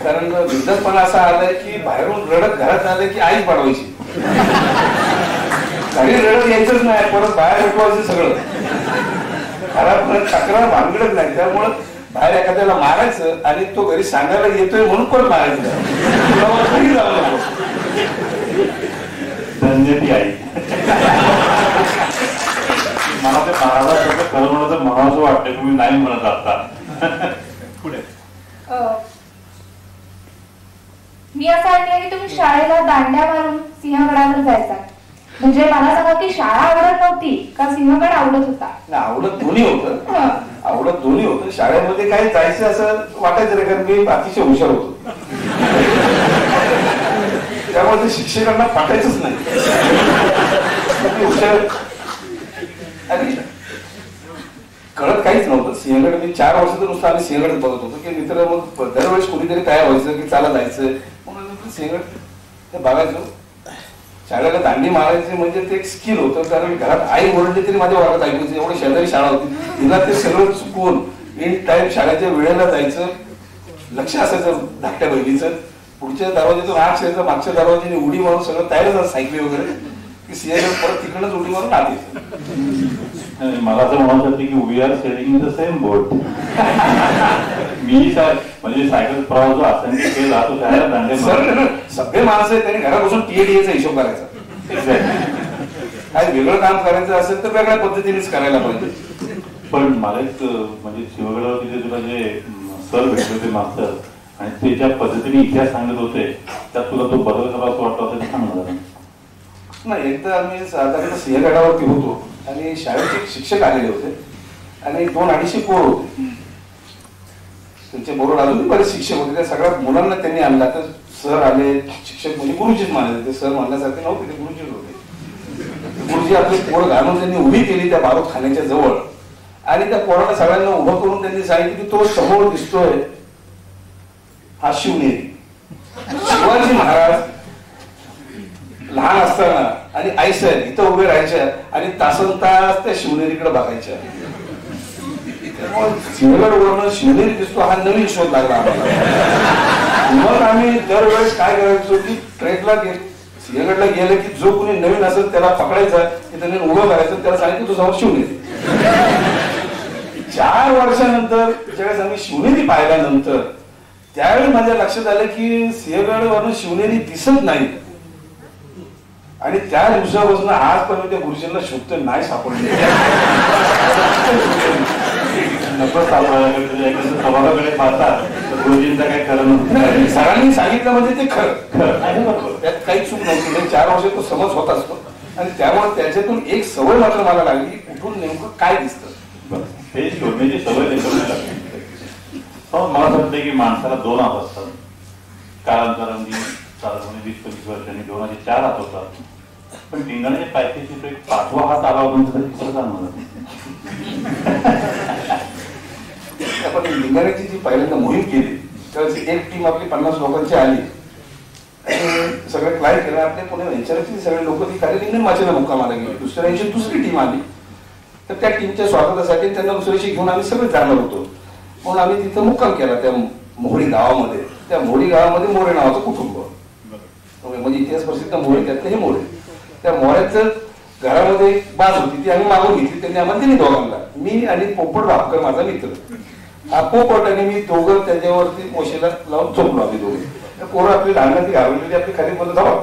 कारण बिंदासपणा असा आलाय की बाहेरून रडत घरात आलं की आई पाडवायची. घरी रडत यायचंच नाही, परत बाहेर उठवायचं सगळं. घरात तक्रार भानगडच नाही, त्यामुळं बाहेर एखाद्याला मारायचं आणि तो घरी सांगायला येतोय म्हणून पण मारायचं घरी जाऊ नको. धन्य ती आई. मला ते महाराजांचं खरं म्हणलं तर म्हणावंसं वाटतं, तुम्ही नाही म्हणत आता. पुढे मी असं ऐकलं की तुम्ही शाळेला दांड्या मारून सिंहगडावर जायचा. म्हणजे मला सांगा की शाळा आवडत नव्हती का सिंहगड आवडत होता? आवडत दोन्ही होतं, आवडत दोन्ही होतं. शाळेमध्ये काही जायचं असं वाटायचं नाही, कारण मी अतिशय हुशार होतो. त्यामुळे ते शिक्षकांना पाठायचंच नाही. हुशार आणि कळत काहीच नव्हतं. सिंहगड मी 4 वर्ष तर नुसतं आम्ही सिंहगड बघत होतो की मित्र मग दरवेळेस कोणीतरी तयार व्हायचं की चला जायचं म्हणून सिंहगड ते बघायचो. शाळेला दांडी मारायचे म्हणजे ते एक स्किल होतं, कारण घरात आई ओरडली तरी माझ्या वर्गात ऐकायचं. एवढी शेजारी शाळा होती, तिला ते सगळं चुकवून इन टाइम शाळेच्या वेळेला जायचं. लक्ष असायचं धाकट्या बहिणीचं. पुढच्या दरवाज्यातून आत शिरायचं, मागच्या दरवाज्याने उडी मारून सगळं तयार झालं सायकली वगैरे की सिंहगड परत तिकडनंच उडी मारून आत यायचं. मला असं म्हणत होते की we are sailing the same boat. मी म्हणजे सायकल प्रवास जो असायचा ते जातो त्याला दांडे सगळे माणसं आहेत, त्यांनी घरात बसून टीएडीएचा हिशोब करायचा. काय वेगळं काम करायचं असेल तर वेगळ्या पद्धतीनेच करायला पाहिजे. पण मला एक म्हणजे शिवगडावरती जे तुला जे सर भेटले होते मास्तर आणि ते ज्या पद्धतीने इतिहास सांगत होते त्यात तुला तो बदल करा असं वाटतं होतं ते सांगणार नाही. एकदा आम्ही साधारण सिंहगडावरती होतो आणि शाळेचे शिक्षक आलेले होते आणि 200-250 पोरं होते. त्यांचे बरोबर अजून बरेच शिक्षक होते. त्या सगळ्या मुलांना त्यांनी आणला. तर सर आले, शिक्षक म्हणजे गुरुजीच मानले. ते सर म्हणण्यासारखे नव्हते, ते गुरुजीच होते. गुरुजी आपले पोरं घालून त्यांनी उभी केली त्या बारूद खाण्याच्या जवळ आणि त्या पोराला सगळ्यांना उभं करून त्यांनी सांगितलं की तो समोर दिसतोय हा शिवनेरी. शिवाजी महाराज लहान असताना आणि आई साहेब इथं उभे राहायच्या आणि तासन तास त्या शिवनेरीकडे बघायच्या. सिंहगड वरून शिवनेरी दिसतो हा नवीन शोध लागला आम्हाला. मग आम्ही दरवेळेस काय करायचो की ट्रेकला सिंहगडला गेलं की जो कोणी नवीन असेल त्याला पकडायचा की त्याने उभं करायचं, त्याला सांगितलं तुझ्यावर शिवनेरी. 4 वर्षानंतर ज्यावेळेस आम्ही शिवनेरी पाहिल्यानंतर त्यावेळी माझ्या लक्षात आलं की सिंहगड वरून शिवनेरी दिसत नाही. आणि त्या दिवसापासून आजपर्यंत त्या गुरुजींना शोधत नाही सापडले. सभागाकडे पाहतात गुरुजींचा काही खरं नव्हतं. सरांनी सांगितलं म्हणजे ते खरं, त्यात काही चूक नव्हती. 4 वर्ष तो समज होत असतो आणि त्यामुळे त्याच्यातून एक सवय मात्र मला लागली कुठून नेमकं काय दिसतं हे शोधण्याची सवय निर्माण लागली. मला असं वाटतं की माणसाला 2 हात असतात. कालांतराने साधारण 20-25 वर्षांनी 2 हात 4 हात होतात. पण टिंगाण्याच्या पायथ्याशी तो एक 5वा हात आला होता तिसरं काय म्हणत. आपण लिंगाण्याची जी पहिल्यांदा मोहीम केली त्यावेळेस एक टीम आपली 50 लोकांची आली आणि सगळं क्लाय केलं. आपल्या पुणे व्हेंचरची सगळे लोक ती खाली लिंगण माचेला मुक्कामाला गेली. दुसऱ्या दिवशी दुसरी टीम आली. तर त्या टीमच्या स्वागतासाठी त्यांना दुसऱ्याशी घेऊन आम्ही सगळे जाणार होतो. म्हणून आम्ही तिथं मुक्काम केला त्या मोहरी गावामध्ये. त्या मोहरी गावामध्ये मोरे नावाचं कुटुंब म्हणजे इतिहास प्रसिद्ध मोरे, त्यातले हे मोरे. त्या मोऱ्याचं घरामध्ये एक बाज होती, ती आम्ही मागून घेतली. त्यांनी आम्हाला दिली दोघांना. मी आणि पोपट भापकर माझा मित्र. हा पोपट आणि मी दोघं त्याच्यावरती मोशीला लावून झोपलो आम्ही दोघे. पोरं आपली लहान ती घालवलेली आपली खाली बोलत जावा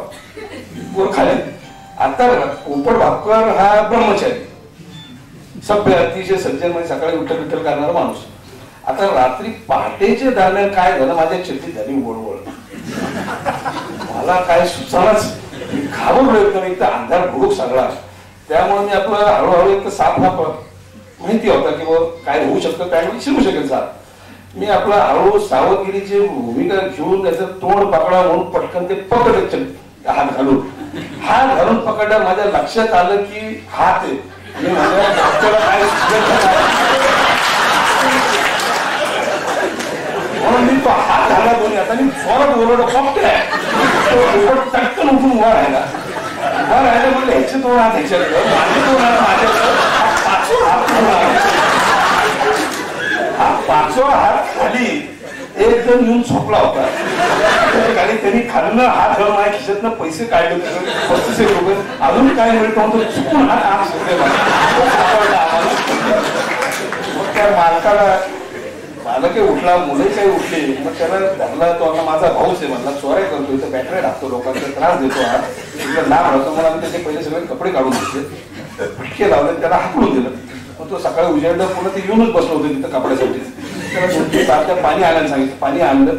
पोर खाली. आता पोपट भापकर हा ब्रह्मचारी सभ्य अतिशय सज्जन म्हणजे सकाळी विठ्ठल विठ्ठल करणारा माणूस. आता रात्री पहाटेच्या दरम्यान काय झालं माझ्या चिठ्ठीत झाली वळवळ. मला काय सुचानाच, घाबरलो एकदम. एक तर अंधार भुडूक सगळा. त्यामुळे मी आपलं हळूहळू एक तर साप हा माहिती होता की काय होऊ शकतं काय शिरू शकेल साप. मी आपला हळू सावधगिरीची भूमिका घेऊन त्याचं तोंड पकडा म्हणून पटकन ते पकडत हात घालून पकडला. माझ्या लक्षात आलं की हात आहे. मी माझ्या डॉक्टरला काय म्हणून मी तो हात घाला दोन्ही आता मी जोरात ओरडलो पकडलाय. टक्कन उठून उभा राहिला. म्हणलं ह्याचे 2 हात ह्याच्यात माझे 2 हात माझ्याकडे. हा 5वा हात खाली एकदम येऊन झोपला होता. खाली आणि त्यांनी खाल्लं हात घालून माझ्या खिशातनं पैसे काढले 35 रुपये अजून काय मिळतो म्हणतो चुकून हा काम मग त्या मालकाला मला काही उठला मुलं काही उठले मग त्याला धरला तो माझा भाऊच आहे म्हणला चोऱ्या करतोय तर बॅटरी टाकतो लोकांचा त्रास देतो हा तिकडे लांब राहतो मला त्याचे पहिले सगळे कपडे काढून घेतले फटके लावले त्याला हाकलून दिलं मग तो सकाळी उजेडला पुन्हा ते येऊनच बसलो होते तिथं कपड्यासाठी त्याला 2-3 पाणी आणायला सांगितलं पाणी आणलं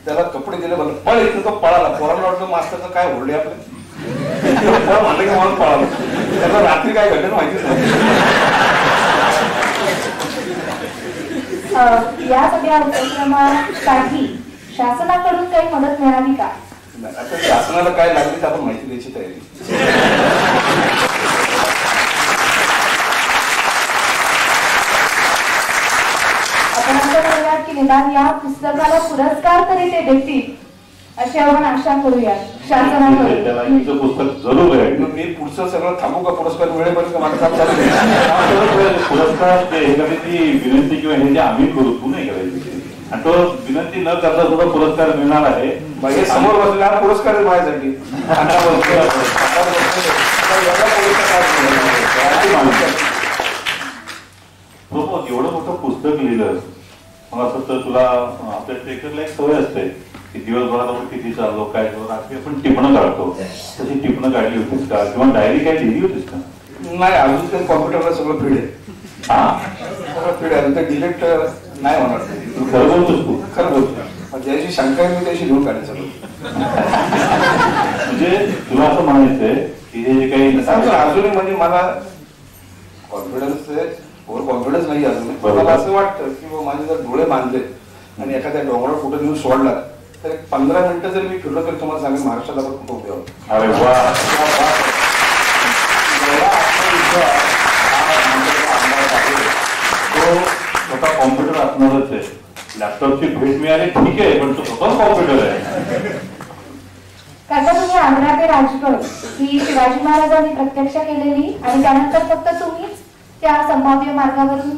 त्याला कपडे दिले म्हणलं पळ येत तो पळाला पोरांना वाटलं मास्तरचं काय होडले आपले म्हणलं की म्हणून पळाला त्याला रात्री काय घडलं माहितीच नाही. या सगळ्या उपक्रमासाठी शासनाकडून काही मदत मिळाली का? आता शासनाला काय लागली तर आपण माहिती द्यायची तयारी. आपण असं करूयात की निदान या पुस्तकाला पुरस्कार तरी ते देतील अशी आपण आशा करूया शासनाकडून. पुस्तक जरूर आहे. मी पुढचं सगळं थांबू का पुरस्कार मिळेपर्यंत का माझं काम चालू पुरस्कार ती विनंती किंवा हे जे आम्ही करू तू नाही करायची आणि तो विनंती न करता सुद्धा पुरस्कार मिळणार आहे. हे समोर बसलेला हा पुरस्कार आहे माझ्यासाठी. एवढं मोठं पुस्तक लिहिलं मला असं तर तुला आपल्या ट्रेकरला एक सवय असते की दिवसभरात आपण किती चाललो काय रात्री आपण टिपणं काढतो तशी टिपणं काढली होतीस का किंवा डायरी काय लिहिली होतीस का? नाही अजून काही कॉम्प्युटरला सगळं फीड आहे. हा सगळं फीड आहे ते डिलीट नाही होणार. खरं बोलतोस तू? खरं बोलतो ज्याची शंका आहे मी त्याशी लिहून काढायचं म्हणजे तुला असं म्हणायचंय की हे जे काही अजूनही म्हणजे मला कॉन्फिडन्स आहे ओव्हर कॉन्फिडन्स नाही अजून. मला असं वाटतं की माझे जर डोळे बांधले आणि एखाद्या डोंगरावर कुठं नेऊन सोडला तर 15 मिनिटं जर मी फिरलो तर तुम्हाला सांगेन महाराष्ट्राला पण कुठं उभे आहोत. अरे वा तो स्वतः कॉम्प्युटर असणारच आहे. लॅपटॉपची भेट मिळाली ठीक आहे पण तो स्वतःच कॉम्प्युटर आहे. काका तुम्ही आग्रा ते राजगड ही शिवाजी महाराजांनी प्रत्यक्ष केलेली आणि त्यानंतर फक्त तुम्हीच त्या संभाव्य मार्गावरून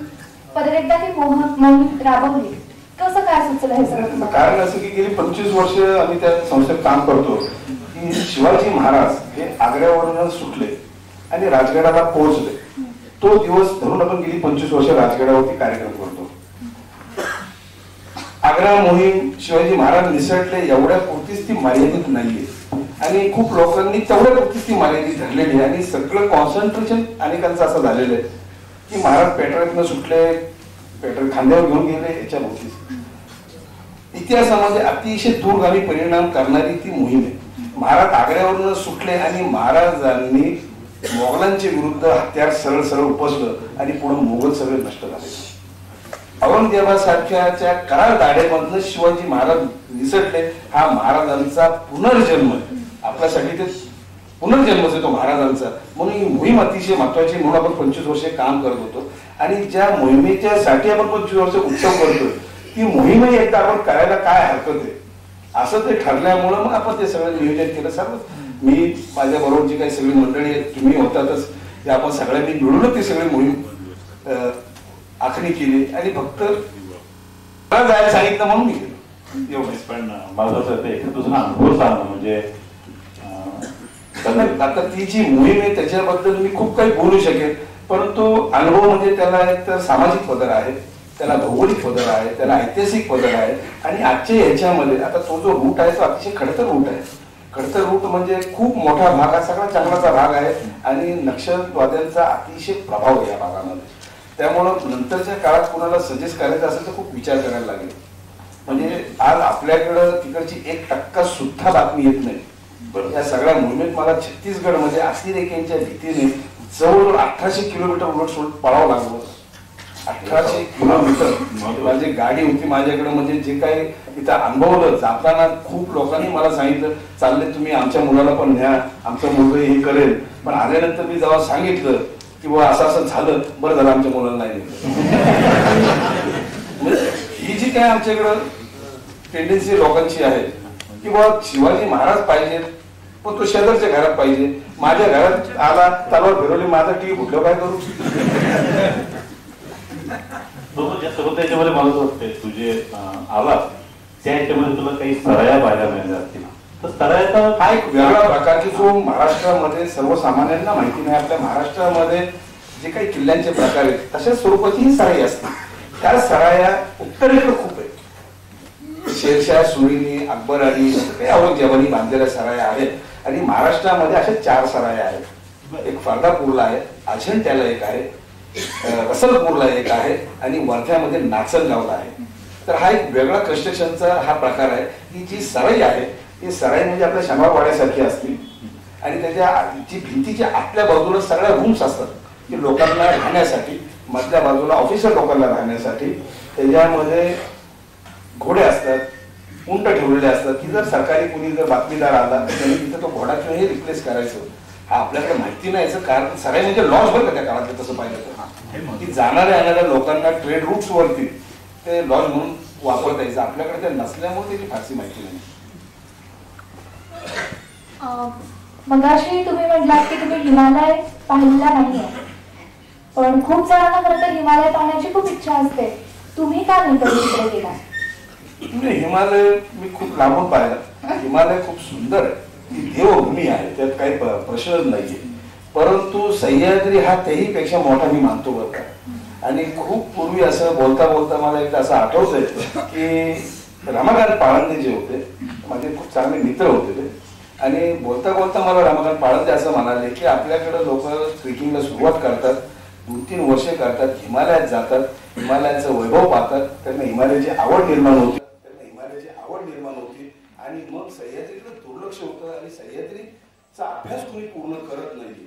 परत एकदा ती मोहीम राबवली. कसं काय सुचलं हे सगळं? कारण असं की गेली 25 वर्ष आम्ही त्या संस्थेत काम करतो की शिवाजी महाराज हे आग्र्यावरून सुटले आणि राजगडाला पोहोचले. तो दिवस धरून आपण गेली 25 वर्ष राजगडावरती कार्यक्रम करतो. आग्रा मोहीम शिवाजी महाराज निसटले एवढ्या पुरतीच ती मर्यादित नाहीये आणि खूप लोकांनी तेवढ्या पुरतीच ती मर्यादित धरलेली आहे आणि सगळं कॉन्सन्ट्रेशन अनेकांचं असं झालेलं आहे की महाराज पेटरातनं सुटले पेट्रोल खांद्यावर घेऊन गेले याच्या भोवतीच. इतिहासामध्ये अतिशय दूरगामी परिणाम करणारी ती मोहीम आहे. महाराज आग्र्यावरून सुटले आणि महाराजांनी मोगलांच्या विरुद्ध हत्यार सरळ सरळ उपसलं आणि पुढे मोगल सगळे नष्ट झाले. औरंगजेबासारख्याच्या करार दाढेमधनं शिवाजी महाराज निसटले. हा महाराजांचा पुनर्जन्म आपल्यासाठी ते पुनर्जन्मच आहे तो महाराजांचा. म्हणून ही मोहीम अतिशय महत्वाची म्हणून आपण 25 वर्षे काम करत होतो आणि ज्या मोहिमेच्या साठी आपण 25 वर्ष उत्सव करतोय ती मोहीमही एकदा आपण करायला काय हरकत आहे असं ते ठरल्यामुळं मग आपण ते सगळं नियोजन केलं. सर्व मी माझ्या बरोबर जी काही सगळी मंडळी आहेत तुम्ही होतातच ते आपण सगळ्यांनी मिळूनच ती सगळी मोहीम आखणी केली आणि फक्त जायला सांगितलं म्हणून मी केलं एवढंच. पण माझं असं एक तुझा अनुभव सांग म्हणजे आता ती जी मोहीम आहे त्याच्याबद्दल मी खूप काही बोलू शकेल परंतु अनुभव म्हणजे त्याला एक तर सामाजिक पदर आहे त्याला भौगोलिक पदर आहे त्याला ऐतिहासिक पदर आहे आणि आजच्या ह्याच्यामध्ये आता तो जो रूट आहे तो अतिशय खडतर रूट आहे. खडतर रूट म्हणजे खूप मोठा भाग हा सगळा जंगलाचा भाग आहे आणि नक्षलवाद्यांचा अतिशय प्रभाव आहे या भागामध्ये. त्यामुळं नंतरच्या काळात कोणाला सजेस्ट करायचं असेल तर खूप विचार करायला लागेल. म्हणजे आज आपल्याकडं तिकडची 1% सुद्धा बातमी येत नाही. या सगळ्या मोहिमेत मला छत्तीसगड मध्ये अतिरेक्यांच्या भीतीने जवळजवळ 1800 किलोमीटर उलट सोडून पळावं लागलं. 1800 किलोमीटर माझी गाडी होती माझ्याकडे. म्हणजे जे काही तिथं अनुभवलं जाताना खूप लोकांनी मला सांगितलं चालले तुम्ही आमच्या मुलाला पण न्या आमचं मुलगा हे करेल. पण आल्यानंतर मी जेव्हा सांगितलं की बाबा असं असं झालं बरं झालं आमच्या मुलाला नाही ही जी काय आमच्याकडं टेंडन्सी लोकांची आहे की बाबा शिवाजी महाराज पाहिजेत पण तो शेजारच्या घरात पाहिजे. माझ्या घरात आला तलवार फिरवली माझा टीव्ही फुटलं काय करू. त्याच्यामध्ये मला वाटतंय तुझे आवाज त्या ह्याच्यामध्ये तुला काही सराया पाहायला मिळाल्या असतील तर सरायचा हा एक वेगळा प्रकार की जो महाराष्ट्रामध्ये सर्वसामान्यांना माहिती नाही. आपल्या महाराष्ट्रामध्ये जे काही किल्ल्यांचे प्रकार आहेत तशाच स्वरूपाची ही सराई असते. त्या सराया उत्तरेकडे खूप आहेत. शेरशाह, सुरीनी, अकबरानी, काही औरंगजेबानी बांधलेल्या सराया आहेत आणि महाराष्ट्रामध्ये अशा 4 सराया आहेत. एक फर्दापूरला आहे, अजिंठ्याला एक आहे, रसलपूरला एक आहे आणि वर्ध्यामध्ये नाचनगावला आहे. तर हा एक वेगळा कन्स्ट्रक्शनचा हा प्रकार आहे की जी सराई आहे ती सराई म्हणजे आपल्या शंभरवाड्यासारखी असते आणि त्याच्या जी भिंतीच्या आतल्या बाजूला सगळ्या रूम्स असतात की लोकांना राहण्यासाठी, मधल्या बाजूला ऑफिसर लोकांना राहण्यासाठी. त्याच्यामध्ये घोडे असतात, उंट ठेवलेले असतात की जर सरकारी कुणी जर बातमीदार आला तर त्यांनी तिथे तो घोडा किंवा हे रिप्लेस करायचं. हा आपल्याकडे माहिती नाही याचं कारण सराई म्हणजे लॉज बरं का त्या काळात तसं पाहिलं तर की जाणाऱ्या येणाऱ्या लोकांना ट्रेड रूट्स वरती ते लॉज म्हणून वापरता यायचं. आपल्याकडे ते नसल्यामुळे त्याची फारशी माहिती नाही. मगाशी तुम्ही म्हटलात की तुम्ही हिमालय पाहिलेला नाहीये, पण खूप जणांना खरं तर हिमालय पाहण्याची खूप इच्छा असते. तुम्ही का नाही कधी तिकडे गेला? हिमालय मी खूप लांबून पाहिला. हिमालय खूप सुंदर आहे, ती देवभूमी आहे, त्यात काही प्रश्नच नाहीये. परंतु सह्याद्री हा तेही पेक्षा मोठा मी मानतो बरं का. आणि खूप पूर्वी असं बोलता बोलता मला एकदा असं आठवतंय की रमाकांत पाळंदे जे होते माझे खूप चांगले मित्र होते ते, आणि बोलता बोलता मला रमाकांत पाळंदे असं म्हणाले की आपल्याकडे लोक ट्रेकिंगला सुरुवात करतात, 2-3 वर्षे करतात, हिमालयात जातात, हिमालयाचं वैभव पाहतात, त्यांना हिमालयाची आवड निर्माण होती आणि मग सह्याद्रीकडे दुर्लक्ष होतं आणि सह्याद्रीचा अभ्यास कोणी पूर्ण करत नाही.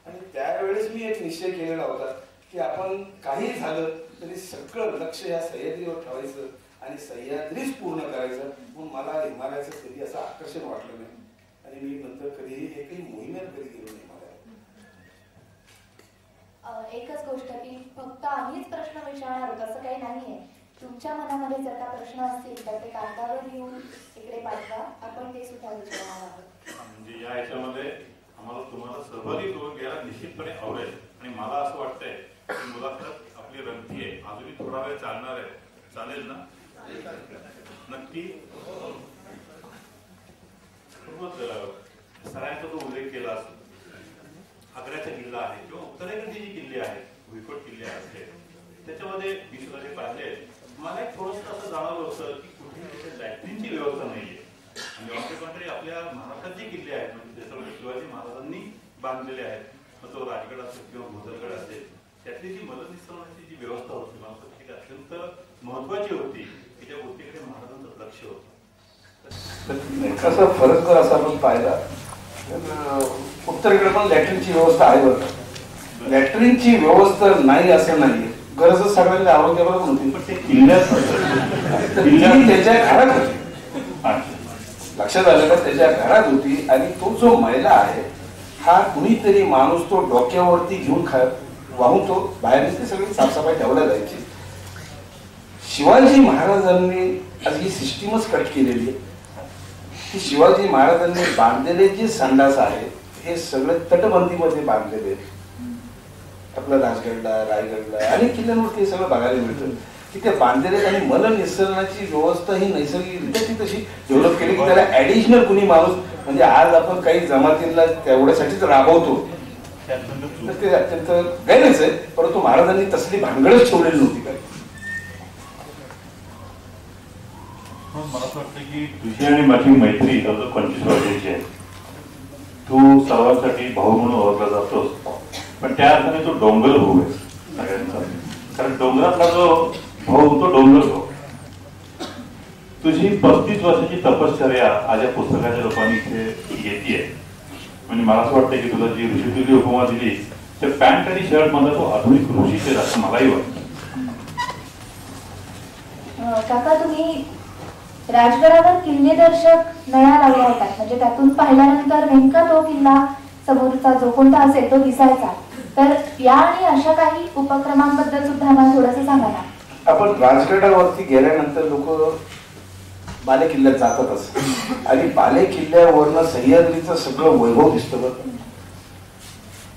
आणि त्यावेळेस मी एक निश्चय केलेला होता की आपण काही झालं तरी सगळं लक्ष या सह्याद्रीवर ठेवायचं आणि सह्याद्रीच पूर्ण करायचं. म्हणून मला हिमालयाचं कधी असं आकर्षण वाटलं नाही आणि मी नंतर कधीही एकही मोहिमेत कधी गेलो नाही हिमालयात. एकच गोष्ट की फक्त आम्हीच प्रश्न विचारणार होतो असं काही नाहीये. तुमच्या मनामध्ये जर का प्रश्न असतील तर ते कागदावर लिहून इकडे पाठवा, आपण ते सुद्धा विचारणार आहोत. म्हणजे या ह्याच्यामध्ये आम्हाला तुम्हाला सहभागी करून घ्यायला निश्चितपणे आवडेल. आणि मला असं वाटतंय की मुलाखत आपली रंगती आहे, अजूनही थोडा वेळ चालणार आहे. चालेल ना? नक्की. सरांचा जो उल्लेख केला असतो, आग्र्याचा किल्ला आहे किंवा उत्तरेकडचे जी किल्ले आहेत, भुईकोट किल्ले आहेत, त्याच्यामध्ये मी सुद्धा जे पाहिले मला एक थोडंसं असं जाणवलं होतं की कुठेही तिथे लॅट्रिनची व्यवस्था नाहीये. आणि ऑन आपल्या महाराष्ट्रात जे किल्ले आहेत म्हणजे जसं शिवाजी महाराजांनी बांधलेले आहेत, मग तो राजगड असेल किंवा भोजरगड असेल, त्यातली जी मलनिस्सरणाची जी व्यवस्था होती मला वाटतं ती अत्यंत महत्वाची होती की त्या गोष्टीकडे महाराजांचं लक्ष होतं. कसं फरक जर असा आपण पाहिला उत्तरेकडे पण लॅट्रिनची व्यवस्था आहे बरं का. लॅट्रिनची व्यवस्था नाही असं नाहीये, गरज सगळ्यांना आरोग्याबरोबर होती, पण ते किल्ल्यात त्याच्या घरात होती. लक्षात आलं का? त्याच्या घरात होती आणि तो जो महिला आहे हा कुणीतरी माणूस तो डोक्यावरती घेऊन वाहून तो बाहेर ते सगळी साफसफाई ठेवल्या जायची. शिवाजी महाराजांनी आज ही सिस्टीमच कट केलेली आहे की शिवाजी महाराजांनी बांधलेले जे संडास आहेत हे सगळे तटबंदीमध्ये बांधलेले आहेत. आपल्या राजगडला, रायगडला आणि किल्ल्यांवरती हे सगळं बघायला मिळतं की ते बांधलेले आणि मलनिसर्गाची व्यवस्था ही नैसर्गिकरित्या ती तशी डेव्हलप केली की त्याला ऍडिशनल कुणी माणूस म्हणजे आज आपण काही जमातींना तेवढ्यासाठीच राबवतो तर ते अत्यंत गैरच आहे. परंतु महाराजांनी तसली भानगडच ठेवलेली नव्हती काय. मला असं वाटतं की तुझी आणि माझी मैत्री जवळजवळ 25 वर्षाची आहे. तू सर्वांसाठी भाऊ म्हणून ओळखला जातोस, पण त्या अर्थाने तो डोंगर भाऊ आहे सगळ्यांचा. कारण डोंगरातला जो भाऊ तो डोंगर भाऊ. तुझी 35 वर्षाची तपश्चर्या आज या पुस्तकाच्या रूपाने इथे येते. म्हणजे मला असं वाटतं की तुला जी ऋषितुल्य उपमा दिली त्या पॅन्ट आणि शर्ट मध्ये तो आधुनिक ऋषीच आहे असं मलाही वाटतं. काका तुम्ही राजगडावर किल्ले दर्शक नळ्या लावल्या होता, म्हणजे त्यातून पाहिल्यानंतर नेमका तो किल्ला समोरचा जो कोणता असेल तो दिसायचा. तर या आणि अशा काही उपक्रमांबद्दल सुद्धा आम्हाला थोडंसं सांगा ना. आपण राजगडावरती गेल्यानंतर लोक बाले किल्ल्यात जातातच आणि बाले किल्ल्यावरनं सह्याद्रीचं सगळं वैभव दिसतं बरं.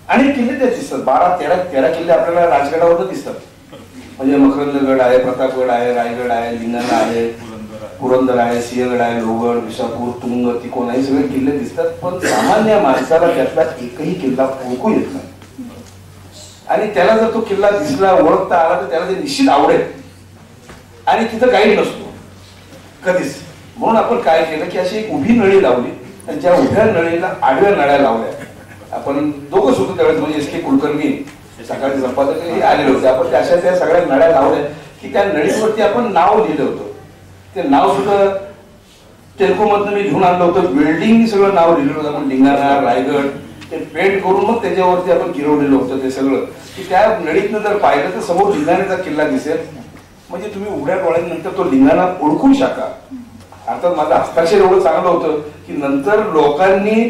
आणि किल्ले तेच दिसतात, 12-13 किल्ले आपल्याला राजगडावरनं दिसतात. म्हणजे मकरंदगड आहे, प्रतापगड आहे, रायगड आहे, लिंगाणा आहे, पुरंदर आहे, सिंहगड आहे, लोहगड, विसापूर, तुंग, तिकोना हे सगळे किल्ले दिसतात, पण सामान्य माणसाला त्यातला एकही किल्ला ओळखू येत नाही. आणि त्याला जर तो किल्ला दिसला, ओळखता आला, तर त्याला ते निश्चित आवडेल. आणि तिथं काही नसतो कधीच. म्हणून आपण काय केलं की अशी एक उभी नळी लावली आणि ज्या उभ्या नळीला आडव्या नळ्या लावल्या. आपण दोघं सुद्धा त्यावेळेस म्हणजे एस के कुलकर्णी सकाळचे संपादक हे आलेले होते. आपण अशा त्या सगळ्या नळ्या लावल्या की त्या नळीवरती आपण नाव लिहिलं होतं. ते नाव सुद्धा टेल्कोमधनं मी घेऊन आणलं होतं. बिल्डिंग सगळं नाव लिहिलं होतं आपण, लिंगाणा, रायगड, ते पेंट करून मग त्याच्यावरती आपण गिरवलेलं होतं ते सगळं. की त्या नळीतनं जर पाहिलं तर समोर लिंगाण्याचा किल्ला दिसेल. म्हणजे तुम्ही उघड्या डोळ्यानंतर तो लिंगाणा ओळखू शका. अर्थात माझं हस्ताक्षर एवढं चांगलं होतं की नंतर लोकांनी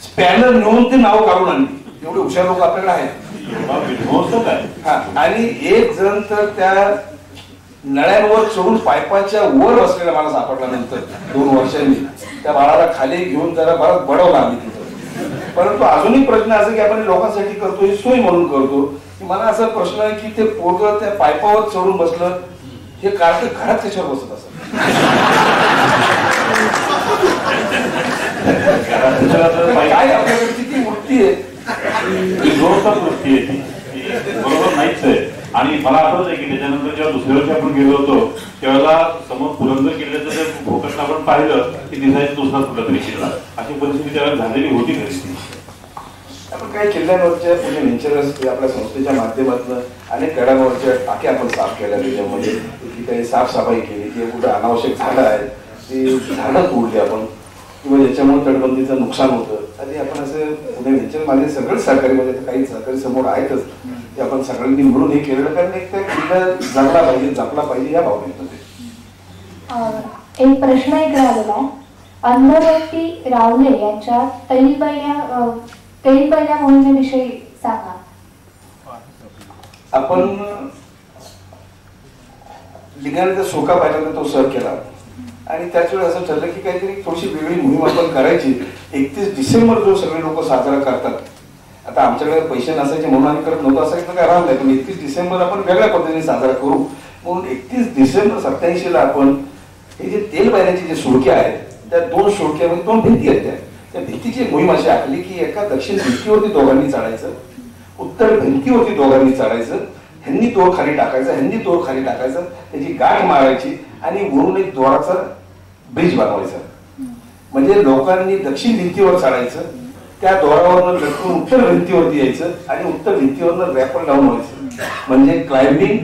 स्पॅनर नेऊन ते नाव काढून आणली. एवढे हुशार लोक आपल्याकडे आहेत. हा, आणि एक जण तर त्या नळ्यांवर चढून पायपाच्या वर बसलेला मला सापडला नंतर 2 वर्षांनी. त्या बाळाला खाली घेऊन जरा बराच बडवला आम्ही तिथं. परंतु अजूनही प्रश्न असा की आपण लोकांसाठी करतो, ही सोय म्हणून करतो. की मला असा प्रश्न आहे की ते पोरगं त्या पायपावर चढून बसलं, हे कार्ड घरात कशावर बसत असत. काय आपल्याकडे किती वृत्ती आहे, वृत्ती आहे ती बरोबर नाहीच आहे. आणि मला आठवत आहे की त्याच्यानंतर जेव्हा दुसऱ्या वर्षी आपण गेलो होतो त्यावेळेला समोर पुरंदर किल्ल्याचं जे भूखंड आपण पाहिलं की दिसायचं दुसरा कुठला तरी किल्ला. अशी परिस्थिती त्यावेळेला झालेली होती घरी. आपण काही किल्ल्यांवरच्या पुणे व्हेंचरर्स आपल्या संस्थेच्या माध्यमातून अनेक गडांवरच्या टाक्या आपण साफ केल्या. त्याच्यामध्ये की काही साफसफाई केली, की कुठं अनावश्यक झाडं आहेत ती झाडं तोडली आपण, किंवा ज्याच्यामुळे तटबंदीचं नुकसान होतं. आणि आपण असं पुणे व्हेंचर माझे सगळेच सहकारी, म्हणजे काही सहकारी समोर आहेतच, ते आपण सगळ्यांनी मिळून हे केलेलं. कारण एक त्या किल्ला जगला पाहिजे, जपला पाहिजे या भावनेमध्ये. एक प्रश्न इकडे आलेला आहे. अन्नवटी रावले यांच्या तैलबैया मोहिमेविषयी सांगा. आपण लिंगाण्याचा शोका पाहिला तो सर केला आणि त्याच वेळी असं ठरलं की काहीतरी थोडीशी वेगळी मोहीम आपण करायची. 31 डिसेंबर जो सगळे लोक साजरा करतात, आता आमच्याकडे पैसे नसायचे म्हणून आम्ही करत नव्हतं असं काय राहत नाही, पण 31 डिसेंबर आपण वेगळ्या पद्धतीने साजरा करू म्हणून 31 डिसेंबर 87 ला आपण हे जे तेल बायऱ्याचे जे सुळके आहेत त्या 2 सुळक्यामध्ये 2 भिंती आहेत. त्या भिंतीची मोहीम अशी आखली की एका दक्षिण भिंतीवरती दोघांनी चढायचं, उत्तर भिंतीवरती दोघांनी चढायचं, ह्यांनी तोड खाली टाकायचा, ह्यांनी तोड खाली टाकायचं, त्याची गाठ मारायची आणि वरून एक दोराचा ब्रिज बनवायचा. म्हणजे लोकांनी दक्षिण भिंतीवर चढायचं, त्या दोरावरनं लटकून उत्तर भिंतीवरती यायचं आणि उत्तर भिंतीवरनं रॅपर डाऊन व्हायचं. म्हणजे क्लाइम्बिंग,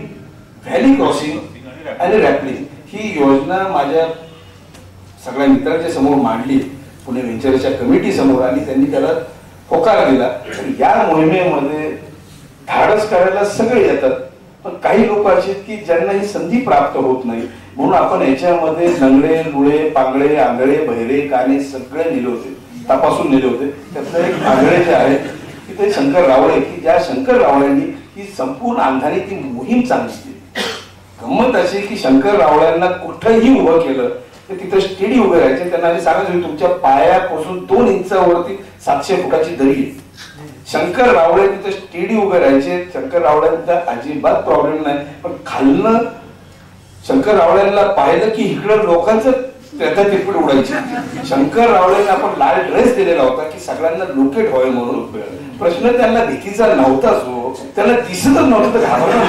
व्हॅली क्रॉसिंग आणि रॅपलिंग ही योजना माझ्या सगळ्या मित्रांच्या समोर मांडली पुणे व्हेंचरच्या कमिटी समोर, आणि त्यांनी त्याला होकार दिला. या मोहिमेमध्ये धाडस करायला सगळे येतात, पण काही लोक असे की ज्यांना ही संधी प्राप्त होत नाही. म्हणून आपण याच्यामध्ये लंगडे, लुळे, पांगडे, आंधळे, बहिरे, काने सगळे नेले होते, तपासून नेले होते. त्यातलं एक आंधळे जे आहेत की ते शंकर रावळे, की ज्या शंकर रावळ्यांनी ही संपूर्ण अंधारी ती मोहीम चालवली. गंमत अशी की शंकर रावळ्यांना कुठंही उभं केलं तर तिथं स्टेडी उभे राहायचे. त्यांना आम्ही सांगायचो तुमच्या पायापासून 2 इंचावरती 700 फुटाची दरी आहे. शंकर रावळे तिथं स्टेडी उभे राहायचे. शंकर रावळ्यांचा अजिबात प्रॉब्लेम नाही, पण खालनं शंकर रावळ्यांना पाहिलं की इकडं लोकांचं त्याचा तिरपीट उडायची. शंकर रावळ्यांना आपण लाल ड्रेस दिलेला होता की सगळ्यांना लोकेट व्हावे म्हणून. प्रश्न त्यांना भीतीचा नव्हताच हो, त्यांना दिसतच नव्हतं तर घाबरलं.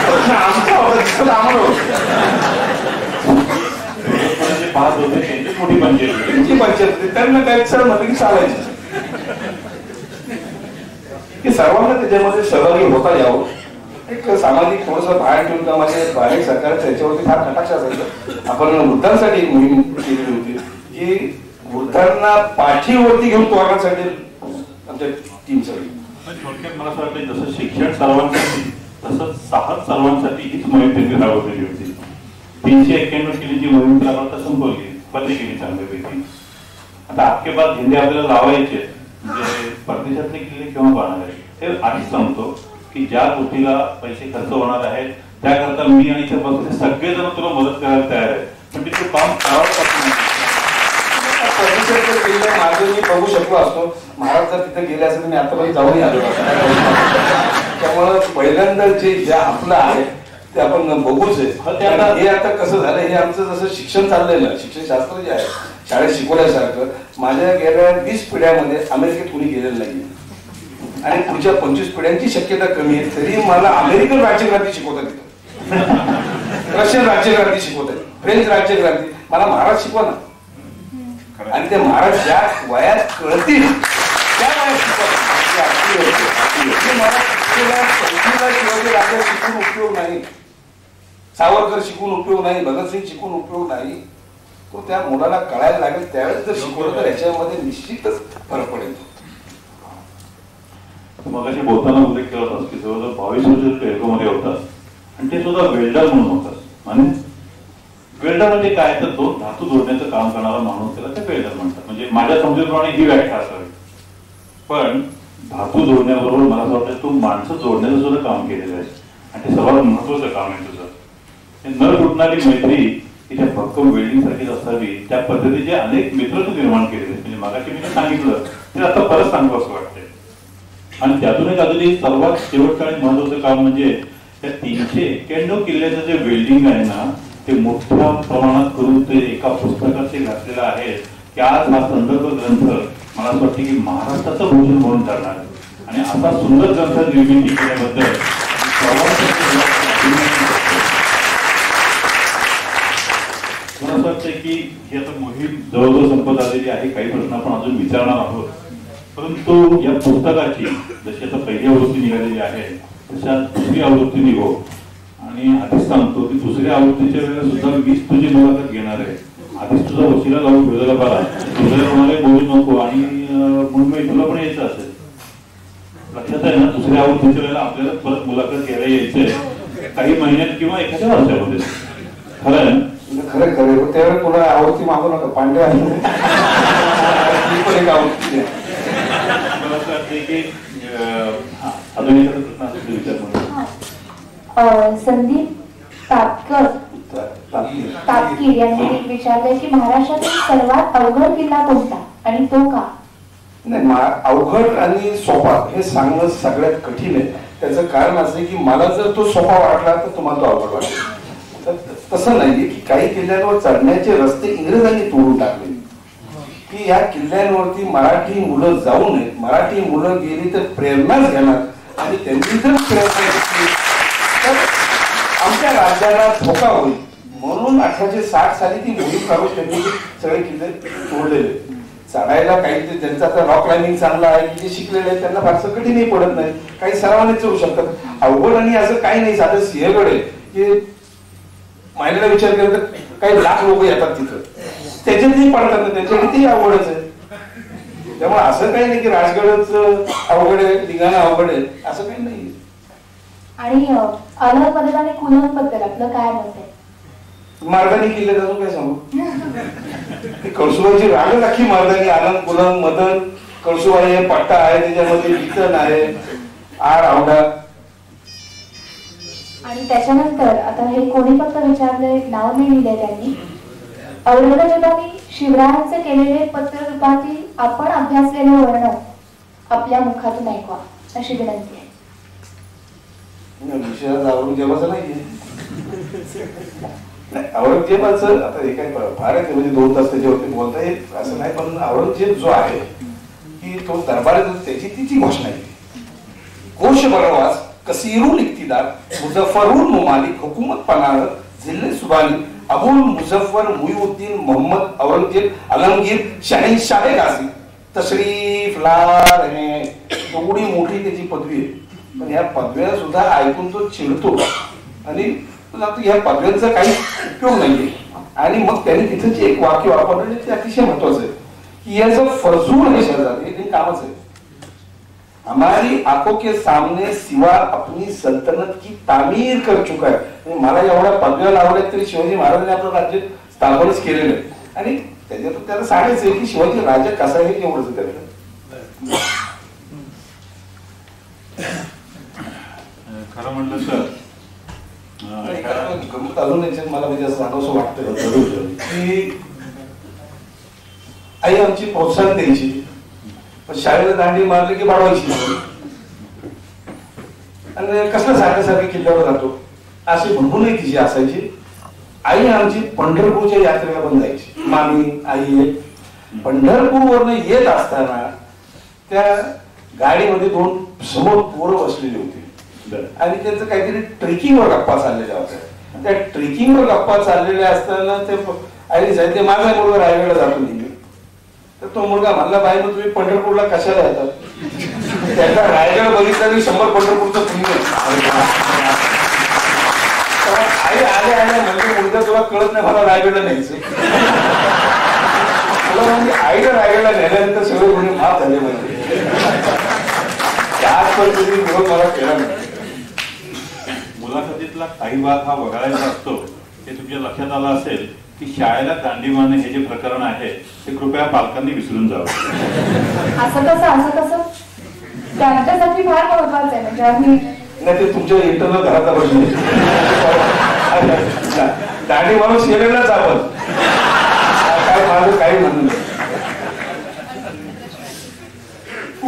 प्रश्न आमचा होता, दिसत आम्हाला होतं. पाहत होते त्यांची मोठी पंचायत होती, त्यांना काय सर म्हटलं की चालायचं की सर्वांना त्याच्यामध्ये सहभागी होता यावं. एक सामाजिक थोडंसं बाहेर ठेवून का माझे बाहेर सरकार त्याच्यावरती फार कटाक्ष असायचं. आपण वृद्धांसाठी एक मोहीम केलेली होती की वृद्धांना पाठीवरती घेऊन तोरण्यासाठी आमच्या टीम सगळी. थोडक्यात मला असं वाटतं जसं शिक्षण सर्वांसाठी तसंच साहस सर्वांसाठी हीच मोहीम त्यांनी राबवलेली होती. 391 किलोची मोहीम तर आपण संपवली, बंदी केली चांगल्यापैकी. आता आपके बाद झेंडे आपल्याला लावायचे म्हणजे परदेशातले किल्ले केव्हा पाहणार आहे ते आधीच सांगतो की ज्या गोष्टीला पैसे खर्च होणार आहेत त्याकरता मी आणि इथे सगळेजण तुला मदत करायला तयार आहे, पण तिथे काम करावं माझं मी बघू शकलो असतो. महाराज जर तिथे गेले असेल मी आतापर्यंत जाऊनही आलो. त्यामुळं पहिल्यांदा जे आपलं आहे ते आपण बघूच आहे. हे आता कसं झालं, हे आमचं जसं शिक्षण चाललंय ना, शिक्षण शास्त्र जे आहे शाळेत शिकवल्यासारखं, माझ्या गेल्या 20 पिढ्यामध्ये अमेरिकेत कुणी गेलेलं नाही आणि पुढच्या 25 पिढ्यांची शक्यता कमी आहे. तरी मला अमेरिकन राज्यक्रांती शिकवतात तिथं, रशियन राज्यक्रांती शिकवतात, फ्रेंच राज्यक्रांती. मला महाराज शिकवा ना. आणि ते महाराज ज्या वयात कळतील त्या वयात शिकवतात. राजा शिकून उपयोग नाही, सावरकर शिकून उपयोग नाही, भगतसिंग शिकून उपयोग नाही. तो त्या मुलाला कळायला लागेल त्यावेळेस जर शिकवलं तर याच्यामध्ये निश्चितच फरक पडेल. मगाशी बोलताना उल्लेख केला होता की जवळजवळ 22 वर्ष टेल्कोमध्ये होतात आणि ते सुद्धा वेल्डर म्हणून होतात. म्हणजे वेल्डर म्हणजे काय, तर दोन धातू जोडण्याचं काम करणारा माणूस त्याला ते वेल्डर म्हणतात. म्हणजे माझ्या समजुतीप्रमाणे ही व्याख्या असावी. पण धातू जोडण्याबरोबर मला असं वाटतं तू माणसं जोडण्याचं सुद्धा काम केलेलं आहे आणि ते सर्वात महत्वाचं काम आहे तुझं. न तुटणारी मैत्री ही त्या भक्कम वेल्डिंग सारखीच असावी, त्या पद्धतीचे अनेक मित्र तू निर्माण केलेले. म्हणजे मागाशी मी सांगितलं ते आता परत सांगू असं वाटतंय. आणि त्यातूनच अजूनही सर्वात शेवटचं आणि महत्वाचं काम म्हणजे त्या 391 किल्ल्याचं जे वेल्डिंग आहे ना, ते मोठ्या प्रमाणात करून ते एका पुस्तकात ते घातलेलं आहे की आज हा संदर्भ ग्रंथ मला असं वाटतं की महाराष्ट्राचं भूषण म्हणून ठरणार आहे. आणि असा सुंदर ग्रंथ निर्मिती केल्याबद्दल मला असं वाटतं की ही आता मोहीम जवळजवळ संपत आलेली आहे. काही प्रश्न आपण अजून विचारणार आहोत, परंतु या पुस्तकाची जशी आता पहिली आवृत्ती निघालेली आहे तशा दुसरी आवृत्ती निघो. आणि आधीच सांगतो की दुसऱ्या आवृत्तीच्या वेळेला सुद्धा 20 तुझी मुलाखत घेणार आहे. आधीच तुझा वशिला लावून ठेवलेला बरा, दुसऱ्या कोणालाही बोलू नको. आणि मुंबई तुला पण यायचं असेल, लक्षात आहे ना. दुसऱ्या आवृत्तीच्या वेळेला आपल्याला परत मुलाखत घ्यायला यायचंय काही महिन्यात किंवा एखाद्या वर्षामध्ये. खरं आहे ना? खरं खरं त्यावेळेला कोणा आवृत्ती मागू नका, पांडे आहे पण एक आवृत्ती आहे. मला असं वाटतं की अजून एखादा प्रश्न असेल विचार म्हणून. संदीप तापकीर यांनी विचारलंय की महाराष्ट्रातील सर्वात अवघड किल्ला कोणता आणि तो का? नाही, अवघड आणि सोपा हे सांगणं सगळ्यात कठीण आहे. त्याचं कारण असं आहे की मला जर तो सोपा वाटला तर तुम्हाला तो अवघड वाटेल. तर तसं नाहीये की काही किल्ल्यांवर चढण्याचे रस्ते इंग्रजांनी तोडून टाकले की या किल्ल्यांवरती मराठी मुलं जाऊ नये. मराठी मुलं गेली तर प्रेरणाच घेणार आणि त्यांनी जर प्रेरणा घेतली तर आमच्या राज्याला धोका होईल. म्हणून 1860 साली ती मोहीम काढून त्यांनी सगळे किल्ले तोडलेले. चढायला काही त्यांचा आता रॉक क्लाइम्बिंग चांगला आहे की जे शिकलेले आहेत त्यांना फारसं कठीणही पडत नाही, काही सरावाने चढू शकतात. अवघड आणि असं काही नाही. साधं सिंहगड आहे की महिन्याला विचार केला तर काही लाख लोक येतात तिथं, त्याच्यातही पडतात ना, त्याच्यातही अवघडच आहे. त्यामुळे असं काही नाही की राजगडच अवघड आहे, ठिकाण अवघड आहे, असं काही नाही. आणि अलग बद्दल आणि कुलम बद्दल आपलं काय मत आहे? मार्गाने किल्ले जाऊन काय सांगू, कळसुबाईची रागच अख्खी मार्गाने. आनंद, कुलम, मदन, कळसुबाई आहे, पट्टा आहे, त्याच्यामध्ये कीर्तन आहे, आड आवडा. आणि त्याच्यानंतर आता हे कोणी फक्त विचारलंय, नाव नाही लिहिलंय त्यांनी. औरंगजेबाने शिवरायांचे केलेले पत्ररूपातील आपण अभ्यासलेले वर्णन आपल्या मुखातून ऐकवा अशी विनंती आहे. विषयात औरंगजेबाचं नाहीये. औरंगजेबाचं आता हे काय फार आहे, म्हणजे 2 तास त्याच्यावरती बोलता येत असं नाही. पण औरंगजेब जो आहे की तो दरबारात त्याची तिची घोषणा आहे. कोश बरवास कसीरुल इक्तिदार मुझफ्फरुल मुमालिक हुकूमत पनाह जिल्ले सुबानी अबुल मुझफ्फर मुईउद्दीन मोहम्मद औरंगजेब आलमगीर शहनशाह गाझी तशरीफ ला रहे. एवढी मोठी त्याची पदवी आहे. पण या पदव्या सुद्धा ऐकून तो चिडतो आणि या पदव्यांचा काही उपयोग नाहीये. आणि मग त्याने तिथं जे एक वाक्य वापरलं ते अतिशय महत्वाचं आहे की याचं फजूल हे शहजाद हे कामच आहे. हमारी आंखों के सामने सिवा अपनी सल्तनत की तामीर कर चुका है. मला एवढ्या पदव्या लावल्या तरी शिवाजी महाराजांनी आपलं राज्य स्थापनच केलेलं आहे. आणि त्याच्यातून त्याला सांगायचं की शिवाजी राजा कसा आहे एवढंच त्याला. खरं म्हणलं तर गमत अजून याच्यात मला म्हणजे असं सांगावं वाटतं की आई आमची प्रोत्साहन द्यायची, पण शाळेला दांडी मारली की बाळवायची. आणि कसलं सारख्या किल्ल्यावर राहतो अशी म्हणूनही तिची असायची. आई आमची पंढरपूरच्या यात्रेला पण जायची. मामी आई पंढरपूरवरनं येत असताना त्या गाडीमध्ये 2 समोर पोरं बसलेली होती आणि त्यांचं काहीतरी ट्रेकिंगवर गप्पा चाललेल्या होत्या. त्या ट्रेकिंगवर गप्पा चाललेल्या असताना ते आईने सांगितले माझा मुलगा रायगडला जातो नेहमी. तर तो मुलगा म्हणला बाई मग तुम्ही पंढरपूरला कशाला येतात? त्याला रायगड बघितला की 100 पंढरपूरचं पुण्य. आई आल्या आल्या म्हणजे मुलगा तुला कळत नाही मला रायगडला न्यायचं. तुला म्हणजे आईला रायगडला नेल्यानंतर सगळे कोणी माफ झाले म्हणजे त्याच पद्धतीने विरोध मला केला नाही. मुलाखतीतला काही भाग हा वगळायचा असतो. ते तुमच्या लक्षात आलं असेल की शाळेला दांडी मारणे हे जे प्रकरण आहे ते कृपया पालकांनी विसरून जावं. असं कसं त्यांच्यासाठी फार महत्वाचं आहे. म्हणजे आम्ही नाही ते तुमच्या इंटरनल घराचा प्रश्न दांडी माणूस केलेलाच आपण काय माझं काही म्हणून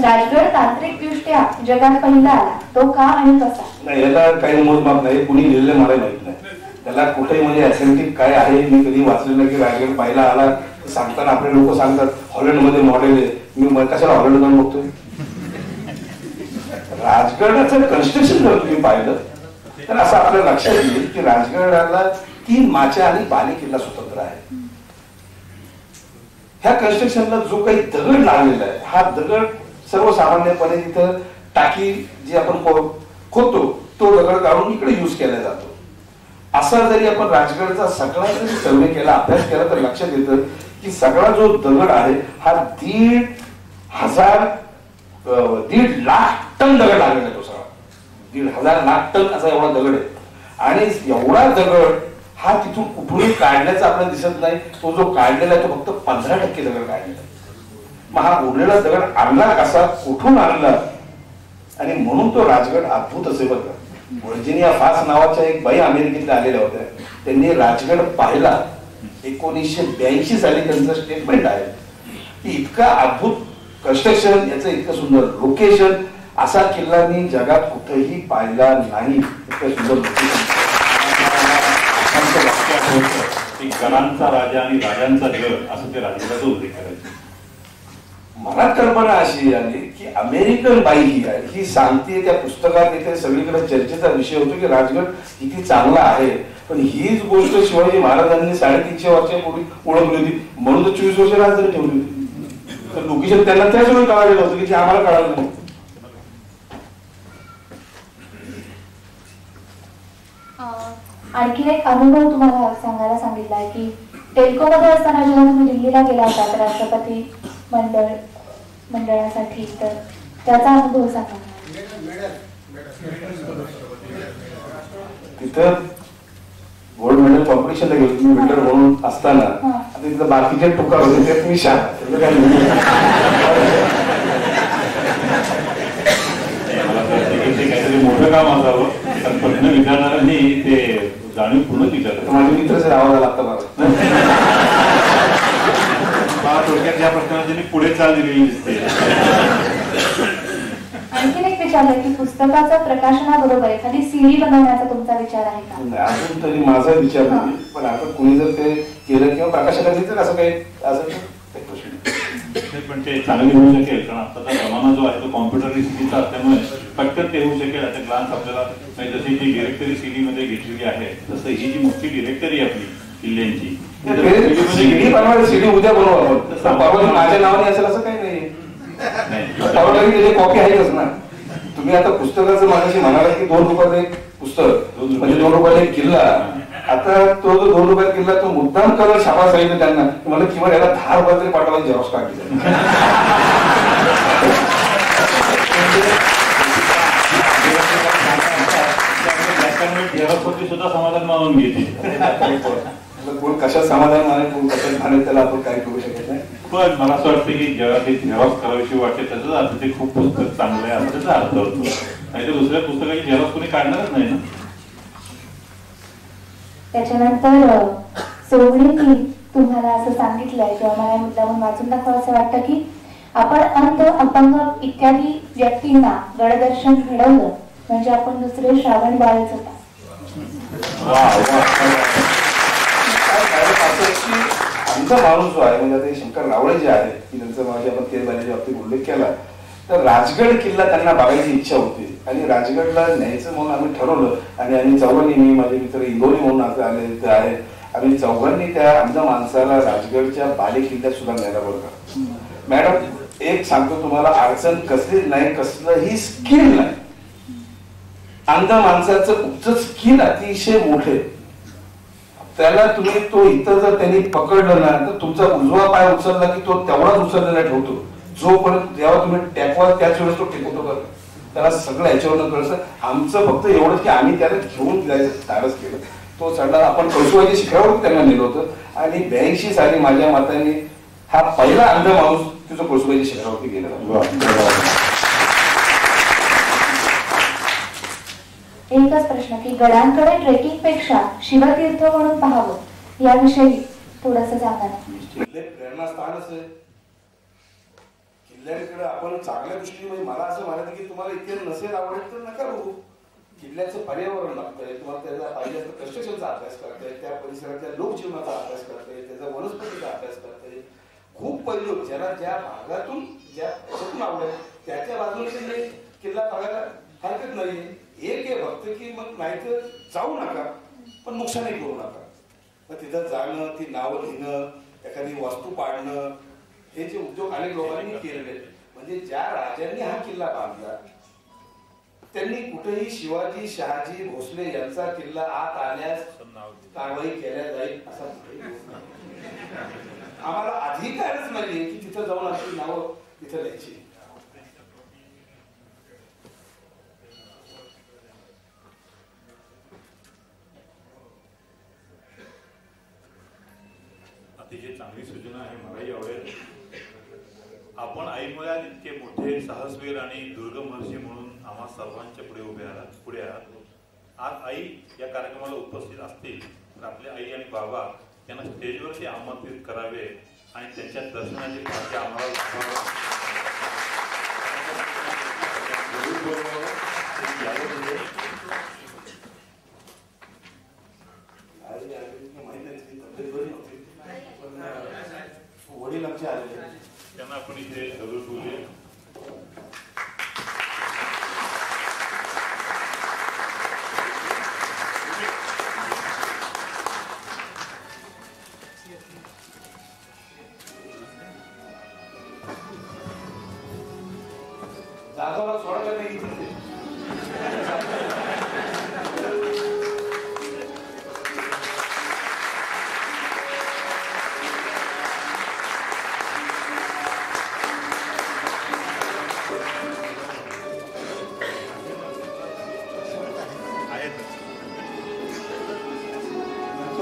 राजगड तांत्रिकदृष्ट्या जगात पहिला आला तो का आणि कसा? नाही याला काही मोजमाप नाही. कुणी लिहिलेलं मला माहित नाही. त्याला कुठे म्हणजे अथेंटिक काय आहे मी कधी वाचलेलं की राजगड पहिला आला सांगताना आपले लोक सांगतात हॉलंडमध्ये मॉडेल आहे. मी कशाला हॉलंड जाऊन बघतोय? राजगडाचं कन्स्ट्रक्शन जर तुम्ही पाहिलं तर असं आपल्या लक्षात येईल की राजगडाला 3 माच्या आणि बाले किल्ला स्वतंत्र आहे. ह्या कन्स्ट्रक्शनला जो काही दगड लागलेला आहे हा दगड सर्वसामान्यपणे तिथं टाकी जी आपण खोदतो तो दगड काढून इकडे युज केला जातो. असा जरी आपण राजगडचा सगळा जरी सर्वे केला अभ्यास केला तर लक्षात येतं की सगळा जो दगड आहे हा 1.5 लाख टन दगड लागलेला आहे. तो सगळा 1.5 लाख टन असा एवढा दगड आहे. आणि एवढा दगड हा तिथून कुठूनही काढण्याचा आपल्याला दिसत नाही. तो जो काढलेला आहे तो फक्त 15% दगड काढलेला आहे. मग हा उरलेला दगड आणला कसा कुठून आणला आणि म्हणून तो राजगड अद्भुत असे बघा. व्हर्जिनिया फास नावाच्या एक बाई अमेरिकेतल्या आलेल्या होत्या. त्यांनी राजगड पाहिला 1982 साली त्यांचं स्टेटमेंट आहे की इतका अद्भुत कन्स्ट्रक्शन याचं इतकं सुंदर लोकेशन असा किल्ला मी जगात कुठेही पाहिला नाही. इतकं सुंदर गडांचा राजा आणि राजांचा गड असं ते राजगडाचा उल्लेख करायचे. मला कल्पना अशी आली की अमेरिकन बाई ही आहे ही सांगते त्या पुस्तकात इथे सगळीकडे चर्चेचा विषय होतो की राजगड किती चांगला आहे. पण हीच गोष्ट शिवाजी महाराजांनी 350 वर्षापूर्वी ओळखली होती म्हणून तर 24 वर्ष राजधानी ठेवली होती. तर लोकेशन त्यांना त्याच वेळी कळालेलं होतं की ते आम्हाला कळालं नाही. आणखीन एक अनुभव तुम्हाला सांगायला सांगितला आहे की टेल्कोमध्ये असताना जेव्हा तुम्ही दिल्लीला गेला होता राष्ट्रपती मंडळासाठी तर त्याचा अनुभव सांगा. तिथं गोल्ड मेडल कॉम्पिटिशनला गेलो तुम्ही बिल्डर म्हणून असताना आता तिथं बाकीचे टुकार होते ते तुम्ही शाळा त्याचं काय काहीतरी मोठं काम असावं तर प्रश्न विचारणाऱ्यांनी ते जाणीवपूर्वक विचारलं. माझे मित्रच आवाज लागतं मला थोडक्यात या प्रश्नाला त्यांनी पुढे चाल दिलेली दिसते. आणखीन एक विचारलं की पुस्तकाच्या प्रकाशनाबरोबर एखादी सीडी बनवण्याचा तुमचा विचार आहे का? अजून तरी माझा विचार नाही. पण आता कुणी जर ते केलं किंवा प्रकाशनाने तर असं काही असं पण ते चांगली होऊ शकेल कारण आताचा जमाना जो आहे तो कॉम्प्युटर सीडीचा असल्यामुळे पटकन ते होऊ शकेल. आता ग्लान्स आपल्याला जशी जी डिरेक्टरी सीडी मध्ये घेतलेली आहे तसं ही जी मोठी डिरेक्टरी आपली किल्ल्यांची सीडी बनवायला सीडी उद्या बनवू आपण माझ्या नावाने असेल असं काही नाही. कॉपी आहेच ना. तुम्ही आता पुस्तकाचं माझ्याशी म्हणाला की 2 रुपयाचं एक पुस्तक म्हणजे 2 रुपयाला एक किल्ला. आता तो जो 2 रुपयात किल्ला तो मुद्दाम कलर शाबा सांगितलं त्यांना मला किंवा याला 10 रुपये तरी पाठवायला जेरॉक्स काढली. सुद्धा समाधान मानून घेते. कोण कशात समाधान माने कोण कशात माने त्याला आपण काही करू शकत नाही. पण मला असं वाटतं की जेव्हा ते झेरॉक्स करावीशी वाटते त्याचाच अर्थ ते खूप पुस्तक चांगलं आहे असं त्याचा अर्थ होतो. नाही तर दुसऱ्या पुस्तकाची झेरॉक्स कोणी काढणारच नाही ना. त्याच्यानंतर सोबणींनी तुम्हाला असं सांगितलंय किंवा मला मुद्दामून वाचून दाखवा असं वाटतं की आपण अंध अपंग इत्यादी व्यक्तींना गडदर्शन घडवलं म्हणजे आपण दुसरे श्रावण बाळच होता. आमचा माणूस जो आहे म्हणजे आता शंकर रावळे जे आहेत की त्यांचा माझ्या आपण केरबाईच्या बाबतीत उल्लेख केला, तर राजगड किल्ला त्यांना बघायची इच्छा होती आणि राजगडला न्यायचं म्हणून आम्ही ठरवलं आणि आम्ही चौघांनी, मी माझे मित्र इंगोली म्हणून आता आले ते आहेत, आम्ही चौघांनी त्या आमच्या माणसाला राजगडच्या बाले किल्ल्यात सुद्धा न्यायला बघा. मॅडम एक सांगतो तुम्हाला, अडचण कसलीच नाही, कसलंही स्किल नाही. अंधा माणसाचं तुमचं स्किल अतिशय मोठे, त्याला तुम्ही तो इथं जर त्यांनी पकडलं ना तर तुमचा उजवा पाय उचलला की तो तेवढाच उचललेला ठेवतो, जोपर्यंत जेव्हा तुम्ही टेकवा त्याच वेळेस तो टेकवतो बरं. त्याला सगळं याच्यावरनं कळतं. आमचं फक्त एवढंच की आम्ही त्याला घेऊन जायचं धाडस केलं. तो चढला, आपण कळसुबाईच्या शिखरावर त्यांना नेलं होतं आणि 82 साली माझ्या मताने हा पहिला अंध माणूस तिथं कळसुबाईच्या शिखरावरती गेलेला. एकच प्रश्न की गडांकडे ट्रेकिंग पेक्षा शिवतीर्थ म्हणून पाहावं याविषयी थोडस सांगा. प्रेरणास्थानच आहे किल्ल्याकडे. आपण चांगल्या दृष्टीने, म्हणजे मला असं म्हणायचं की तुम्हाला इथे नसेल आवडत तर नका बघू. किल्ल्याचं पर्यावरण लागतंय, तुम्हाला त्याचा पाहिजे असं कन्स्ट्रक्शनचा अभ्यास करताय, त्या परिसरातल्या लोकजीवनाचा अभ्यास करताय, त्याचा वनस्पतीचा अभ्यास करताय. खूप पैलू ज्याला ज्या भागातून ज्या याच्यातून आवडेल त्याच्या बाजूने किल्ला बघायला हरकत नाहीये. एक आहे फक्त की मग नाही तर जाऊ नका पण नुकसानही करू नका. मग तिथं जाणं, ती नावं लिहिणं, एखादी वस्तू पाडणं, हे जे उद्योग अनेक लोकांनी केलेले. म्हणजे ज्या राजांनी हा किल्ला बांधला त्यांनी कुठेही शिवाजी, शहाजी, भोसले यांचा किल्ला आत आल्यास कारवाई केल्या जाईल असा आम्हाला अधिकारच नाहीये की तिथं जाऊन आपली नावं तिथं द्यायची. अतिशय चांगली सूचना आहे, मलाही आवडेल. आपण ऐकूयात इतके मोठे साहसवीर आणि दुर्गम महर्षी म्हणून आम्हा सर्वांच्या पुढे आहात. आज आई या कार्यक्रमाला उपस्थित असतील तर आपले आई आणि बाबा यांना स्टेजवरती आमंत्रित करावे आणि त्यांच्या दर्शनाची भाग्य आम्हाला वडील आमचे आलेले, त्यांना आपण इथे दगड बोलूया. जाधवला सोडायला नाही इथे.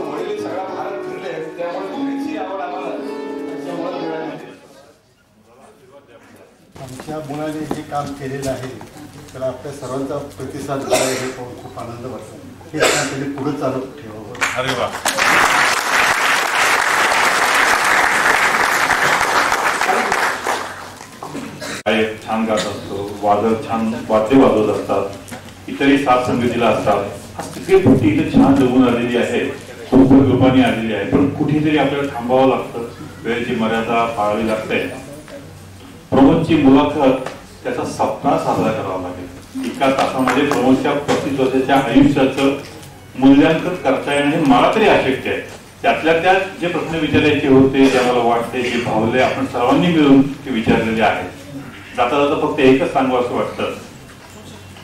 वडील सगळा भारत फिरले त्यामुळे घ्यायची आवड आम्हाला त्याच्यामुळे मिळाली. आमच्या मुलाने जे काम केलेलं आहे त्याला आपल्या सर्वांचा प्रतिसाद दिला हे पाहून खूप आनंद वाटतो. हे काम त्यांनी पुढे चालू ठेवावं. अरे वा, छान गात असतो, वादक छान वाद्य वाजवत असतात, इतरही साथ संगतीला असतात. सगळी गोष्टी इथे छान जमून आलेली आहे, खूप रूपाने आलेली आहे. पण कुठेतरी आपल्याला थांबावं लागतं, वेळेची मर्यादा पाळावी लागते. प्रमोदची मुलाखत त्याचा सप्ताह साजरा करावा लागेल. एका तासामध्ये प्रमोदच्या 35 वर्षाच्या आयुष्याचं मूल्यांकन करता येणं हे मला तरी अशक्य आहे. त्यातल्या त्यात जे प्रश्न विचारायचे होते, जे मला वाटते, जे भावले, आपण सर्वांनी मिळून ते विचारलेले आहेत. जाता जाता फक्त एकच सांगू असं वाटतं.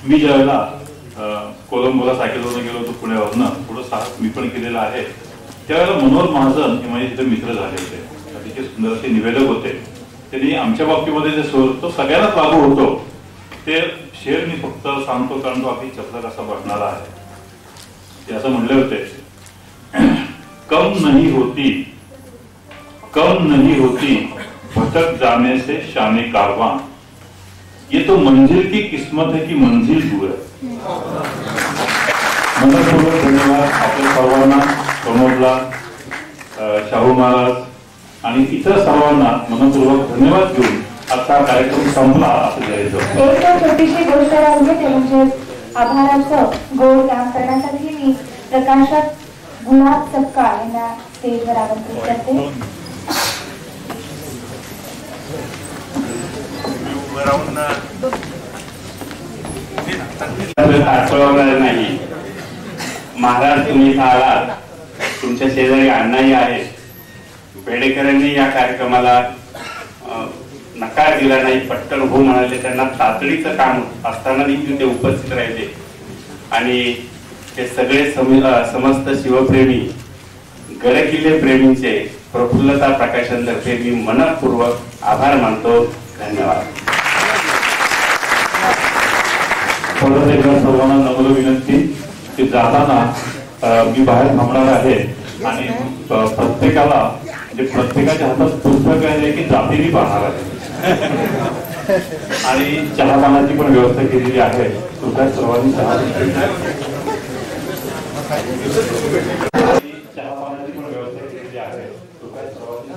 मी ज्यावेळेला कोलंबोला सायकलवरून गेलो होतो पुण्यावरनं, थोडं साहस मी पण केलेलं आहे. त्यावेळेला मनोहर महाजन हे माझे तिथे मित्र झाले होते, अतिशय सुंदर असे निवेदक होते. त्यांनी आमच्या बाबतीमध्ये जे सोर तो सगळ्यांनाच लागू होतो ते शेर मी फक्त सांगतो कारण तो अगदी चपलक असा बसणारा आहे. ते असं म्हणले होते, कम नहीं होती भटक जाने से शाने कारवां, ये तो मंजिल की किस्मत है कि मंजिल दूर है. मनपूर्वक धन्यवाद आपल्या सर्वांना, प्रमोदला, शाहू महाराज आणि इतर सर्वांना मनपूर्वक धन्यवाद देऊन आजचा कार्यक्रम संपला असं जाहीर करतो. एक छोटीशी गोष्ट राहिली ते म्हणजे आभाराचं गोड काम करण्यासाठी मी प्रकाशक गुलाब सपकाळ यांना स्टेजवर आमंत्रित करते. नाही महाराज तुम्ही इथं आलात, तुमच्या शेजारी अण्णाही आहेत. बेडेकरांनी या कार्यक्रमाला नकार दिला नाही, पटकन हो म्हणाले. त्यांना तातडीचं काम असताना देखील ते उपस्थित राहिले आणि ते सगळे समस्त शिवप्रेमी गडकिल्ले प्रेमींचे प्रफुल्लता प्रकाशनतर्फे मी मनपूर्वक आभार मानतो. धन्यवाद. परत एकदा सर्वांना नम्र विनंती की जाताना मी बाहेर थांबणार आहे आणि प्रत्येकाला म्हणजे प्रत्येकाच्या हातात पुस्तक आहे की जातीने पाहणार आहे आणि चहा पाण्याची पण व्यवस्था केलेली आहे. तुझ्या सर्वांनी चहा पाण्याची पण व्यवस्था केलेली आहे. तुझ्या सर्वांनी